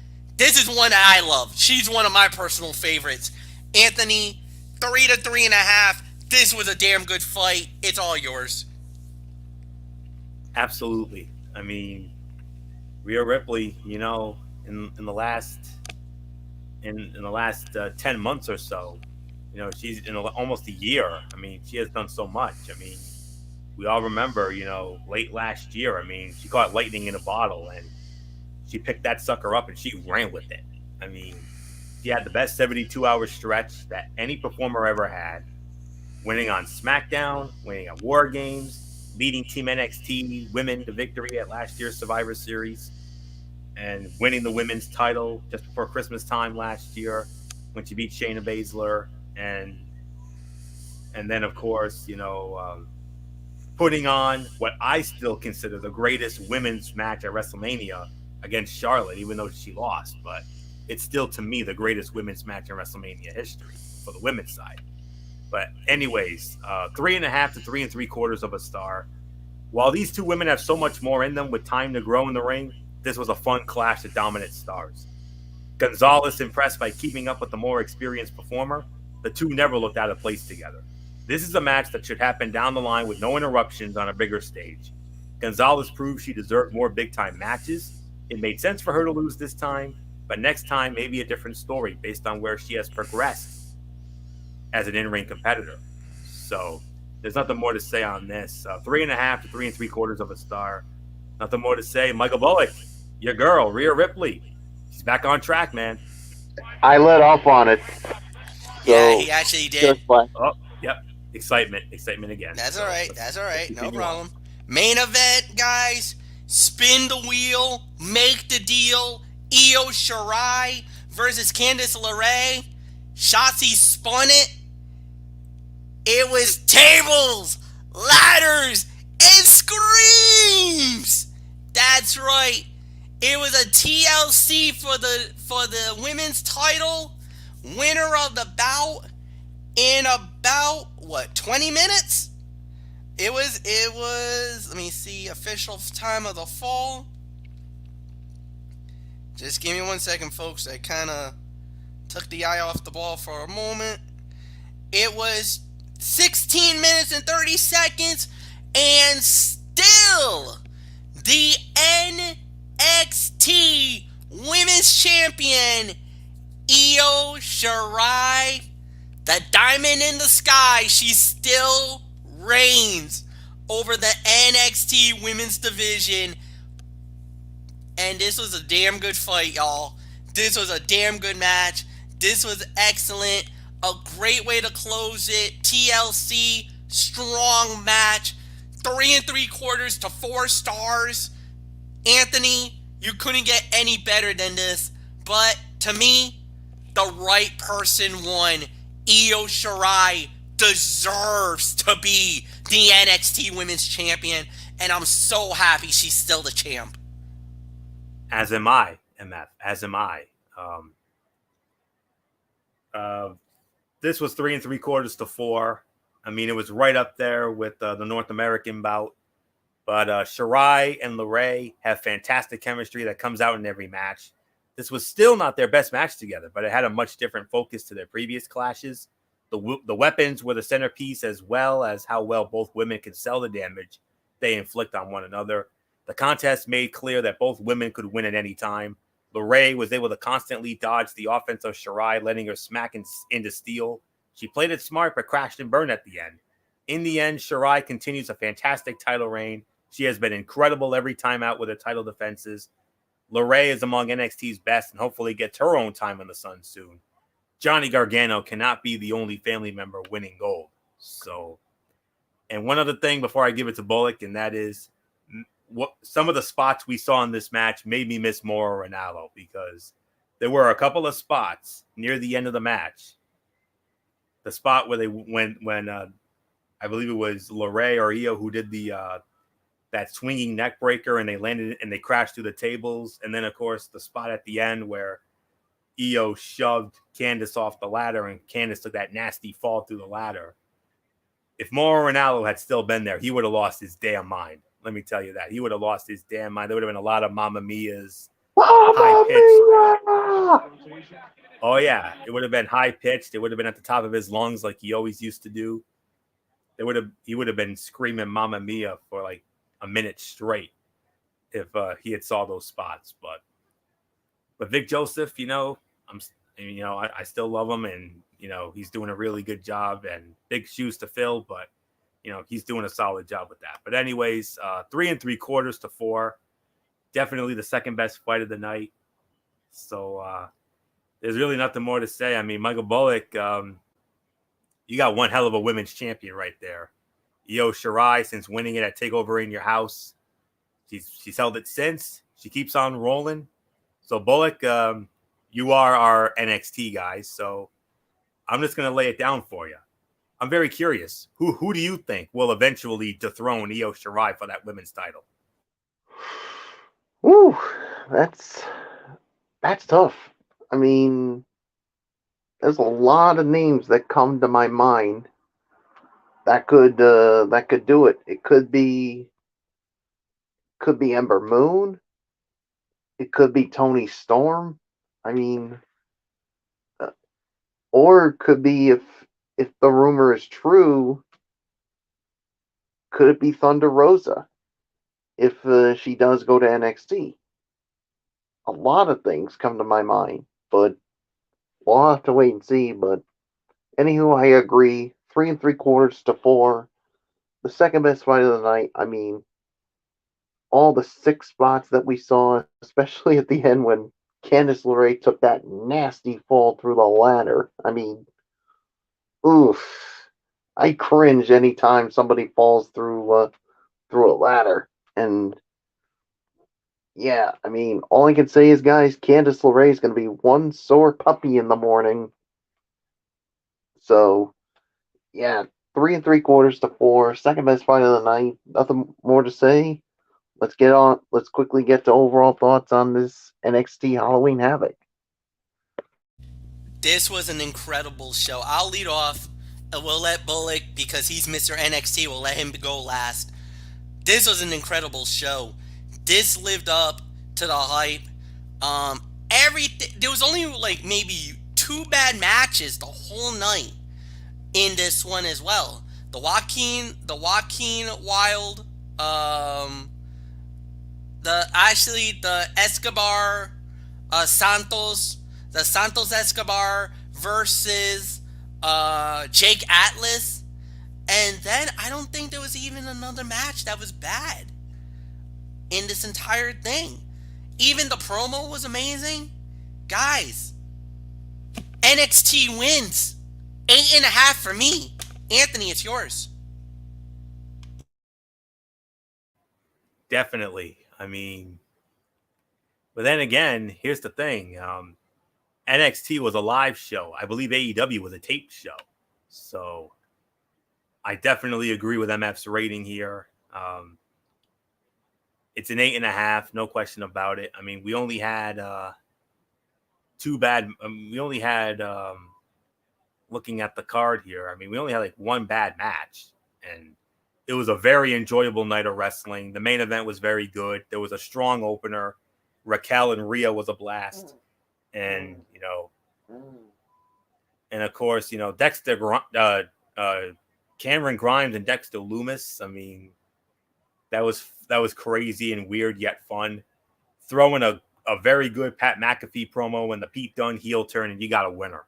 This is one that I love. She's one of my personal favorites. Anthony, 3 to 3.5. This was a damn good fight. It's all yours. Absolutely. I mean, Rio Ripley, in the last 10 months or so, she's in almost a year. I mean, she has done so much. I mean, we all remember, late last year. I mean, she caught lightning in a bottle and she picked that sucker up and she ran with it. I mean, she had the best 72-hour stretch that any performer ever had, winning on SmackDown, winning at War Games, leading Team NXT women to victory at last year's Survivor Series, and winning the women's title just before Christmas time last year when she beat Shayna Baszler, and then of course putting on what I still consider the greatest women's match at WrestleMania against Charlotte, even though she lost, but it's still to me the greatest women's match in WrestleMania history for the women's side. But anyways, 3.5 to 3 3/4 of a star. While these two women have so much more in them with time to grow in the ring, this was a fun clash of dominant stars. Gonzalez impressed by keeping up with the more experienced performer. The two never looked out of place together. This is a match that should happen down the line with no interruptions on a bigger stage. Gonzalez proved she deserved more big-time matches. It made sense for her to lose this time, but next time maybe a different story based on where she has progressed as an in-ring competitor. So there's nothing more to say on this. 3.5 to 3 3/4 of a star. Nothing more to say. Michael Bullock, your girl, Rhea Ripley. She's back on track, man. I let off on it. Yeah, he actually did. Oh, yep. Excitement again. That's all right. That's all right. No problem. Main event, guys. Spin the wheel. Make the deal. Io Shirai versus Candice LeRae. Shotzi spun it. It was tables, ladders, and screams. That's right. It was a TLC for the women's title. Winner of the bout in about 20 minutes? It was let me see, official time of the fall. Just give me 1 second, folks. I kind of took the eye off the ball for a moment. It was 16 minutes and 30 seconds, and still the NXT Women's Champion Io Shirai, the diamond in the sky, she still reigns over the NXT Women's Division. And this was a damn good fight, y'all. This was a damn good match. This was excellent. A great way to close it. TLC, strong match. 3 3/4 to 4 stars. Anthony, you couldn't get any better than this. But to me, the right person won. Io Shirai deserves to be the NXT Women's Champion. And I'm so happy she's still the champ. As am I, MF. As am I. This was 3 3/4 to 4. I mean, it was right up there with the North American bout. But Shirai and LeRae have fantastic chemistry that comes out in every match. This was still not their best match together, but it had a much different focus to their previous clashes. The weapons were the centerpiece, as well as how well both women could sell the damage they inflict on one another. The contest made clear that both women could win at any time. LeRae was able to constantly dodge the offense of Shirai, letting her smack into steel. She played it smart, but crashed and burned at the end. In the end, Shirai continues a fantastic title reign. She has been incredible every time out with her title defenses. LeRae is among NXT's best and hopefully gets her own time in the sun soon. Johnny Gargano cannot be the only family member winning gold. So, and one other thing before I give it to Bullock, and that is what some of the spots we saw in this match made me miss Mauro Ranallo, because there were a couple of spots near the end of the match. The spot where they when I believe it was LeRae or Io who did the that swinging neck breaker, and they landed and they crashed through the tables. And then, of course, the spot at the end where Io shoved Candice off the ladder and Candice took that nasty fall through the ladder. If Mauro Ranallo had still been there, he would have lost his damn mind. Let me tell you that. He would have lost his damn mind. There would have been a lot of Mamma Mias high Mamma pitched. mia! Oh yeah, it would have been high pitched. It would have been at the top of his lungs like he always used to do. He would have been screaming "Mamma Mia" for like a minute straight if he had saw those spots. But Vic Joseph, I still love him, and he's doing a really good job, and big shoes to fill, but he's doing a solid job with that. But anyways, 3 3/4 to 4, definitely the second best fight of the night. So there's really nothing more to say. I mean, Michael Bullock, you got one hell of a women's champion right there. Io Shirai, since winning it at Takeover in Your House, she's held it since. She keeps on rolling. So Bullock, you are our NXT guys. So I'm just gonna lay it down for you. I'm very curious. Who do you think will eventually dethrone Io Shirai for that women's title? Woo, that's tough. I mean, there's a lot of names that come to my mind that could do it. It could be Ember Moon. It could be Tony Storm. I mean, or it could be, if the rumor is true, could it be Thunder Rosa if she does go to NXT? A lot of things come to my mind, but we'll have to wait and see. But anywho, I agree. 3 3/4 to 4, the second best fight of the night. I mean, all the 6 spots that we saw, especially at the end when Candice LeRae took that nasty fall through the ladder. I mean, oof. I cringe anytime somebody falls through a ladder. And yeah, I mean, all I can say is, guys, Candice LeRae is going to be one sore puppy in the morning. So yeah, 3 3/4 to 4, second best fight of the night. Nothing more to say. Let's get on. Let's quickly get to overall thoughts on this NXT Halloween Havoc. This was an incredible show. I'll lead off, and we'll let Bullock, because he's Mr. NXT, we'll let him go last. This was an incredible show. This lived up to the hype. Everything. There was only like maybe 2 bad matches the whole night in this one as well. The Joaquin Wild, the Escobar, Santos, the Santos Escobar versus Jake Atlas, and then I don't think there was even another match that was bad in this entire thing. Even the promo was amazing. Guys, NXT wins. 8.5 for me. Anthony, it's yours. Definitely. I mean, but then again, here's the thing. NXT was a live show. I believe AEW was a taped show. So I definitely agree with MF's rating here. It's an 8.5, no question about it. I mean, we only had looking at the card here, I mean, we only had like one bad match, and it was a very enjoyable night of wrestling. The main event was very good. There was a strong opener. Raquel and Rio was a blast. And, and of course, Dexter, Cameron Grimes and Dexter Loomis. I mean, that was crazy and weird yet fun. Throwing a very good Pat McAfee promo and the Pete Dunne heel turn, and you got a winner.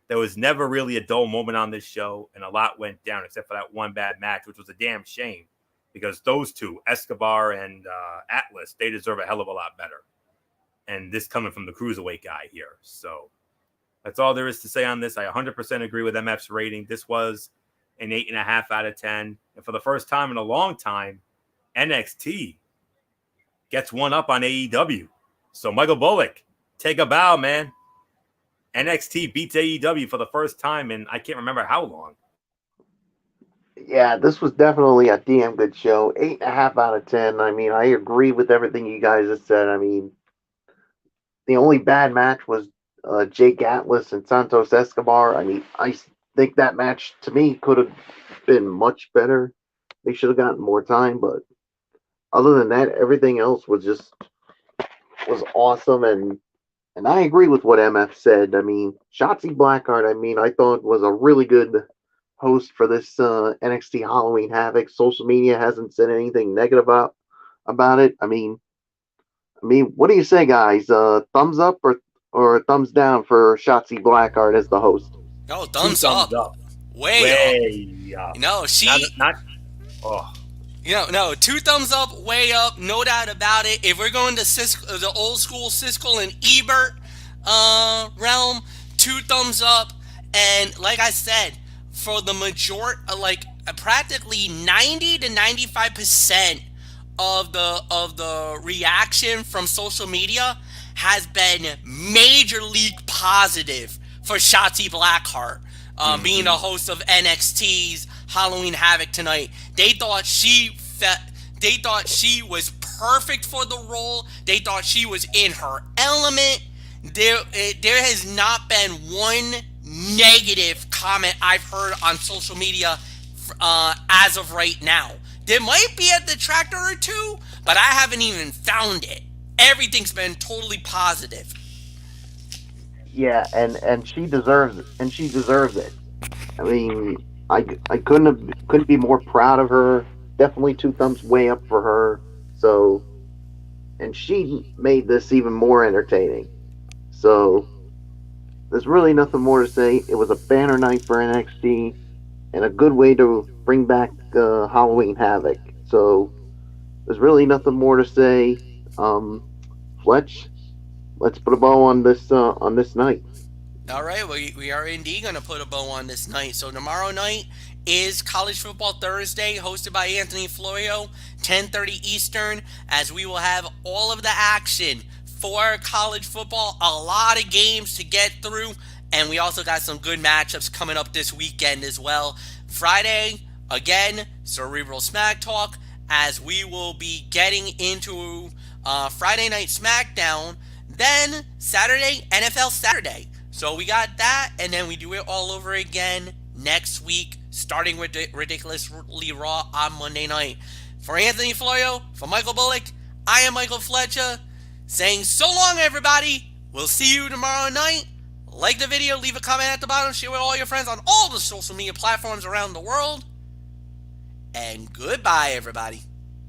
There was never really a dull moment on this show, and a lot went down except for that one bad match, which was a damn shame because those two, Escobar and Atlas, they deserve a hell of a lot better. And this coming from the cruiserweight guy here. So that's all there is to say on this. I 100% agree with MF's rating. This was an 8.5 out of 10. And for the first time in a long time, NXT gets one up on AEW. So Michael Bullock, take a bow, man. NXT beats AEW for the first time in I can't remember how long. Yeah, this was definitely a damn good show. 8.5 out of 10. I mean, I agree with everything you guys have said. I mean, the only bad match was Jake Atlas and Santos Escobar. I mean, I think that match to me could have been much better. They should have gotten more time, but other than that, everything else was just was awesome, and I agree with what MF said. I mean, Shotzi Blackheart, I mean, I thought was a really good host for this NXT Halloween Havoc. Social media hasn't said anything negative about it. I mean, what do you say, guys? Thumbs up or thumbs down for Shotzi Blackheart as the host? No, Two thumbs thumbs up. up. Way up. Way up. No, Not. Oh, No, two thumbs up, way up, no doubt about it. If we're going to the old school Siskel and Ebert realm, two thumbs up. And like I said, for the practically 90 to 95% of the reaction from social media has been major league positive for Shotzi Blackheart. Being the host of NXT's Halloween Havoc tonight, they thought she was perfect for the role. They thought she was in her element. There has not been one negative comment I've heard on social media as of right now. There might be a detractor or two, but I haven't even found it. Everything's been totally positive. Yeah, and she deserves it. And she deserves it. I mean, I couldn't be more proud of her. Definitely two thumbs way up for her. So, and she made this even more entertaining. So, there's really nothing more to say. It was a banner night for NXT and a good way to bring back Halloween Havoc. So, there's really nothing more to say. Fletch, let's put a bow on this night. All right, we are indeed going to put a bow on this night. So tomorrow night is College Football Thursday, hosted by Anthony Florio, 10:30 Eastern, as we will have all of the action for college football. A lot of games to get through, and we also got some good matchups coming up this weekend as well. Friday, again, Cerebral Smack Talk, as we will be getting into Friday Night SmackDown. Then Saturday, NFL Saturday. So we got that, and then we do it all over again next week, starting with Ridiculously Raw on Monday night. For Anthony Florio, for Michael Bullock, I am Michael Fletcher, saying so long, everybody. We'll see you tomorrow night. Like the video, leave a comment at the bottom, share with all your friends on all the social media platforms around the world. And goodbye, everybody.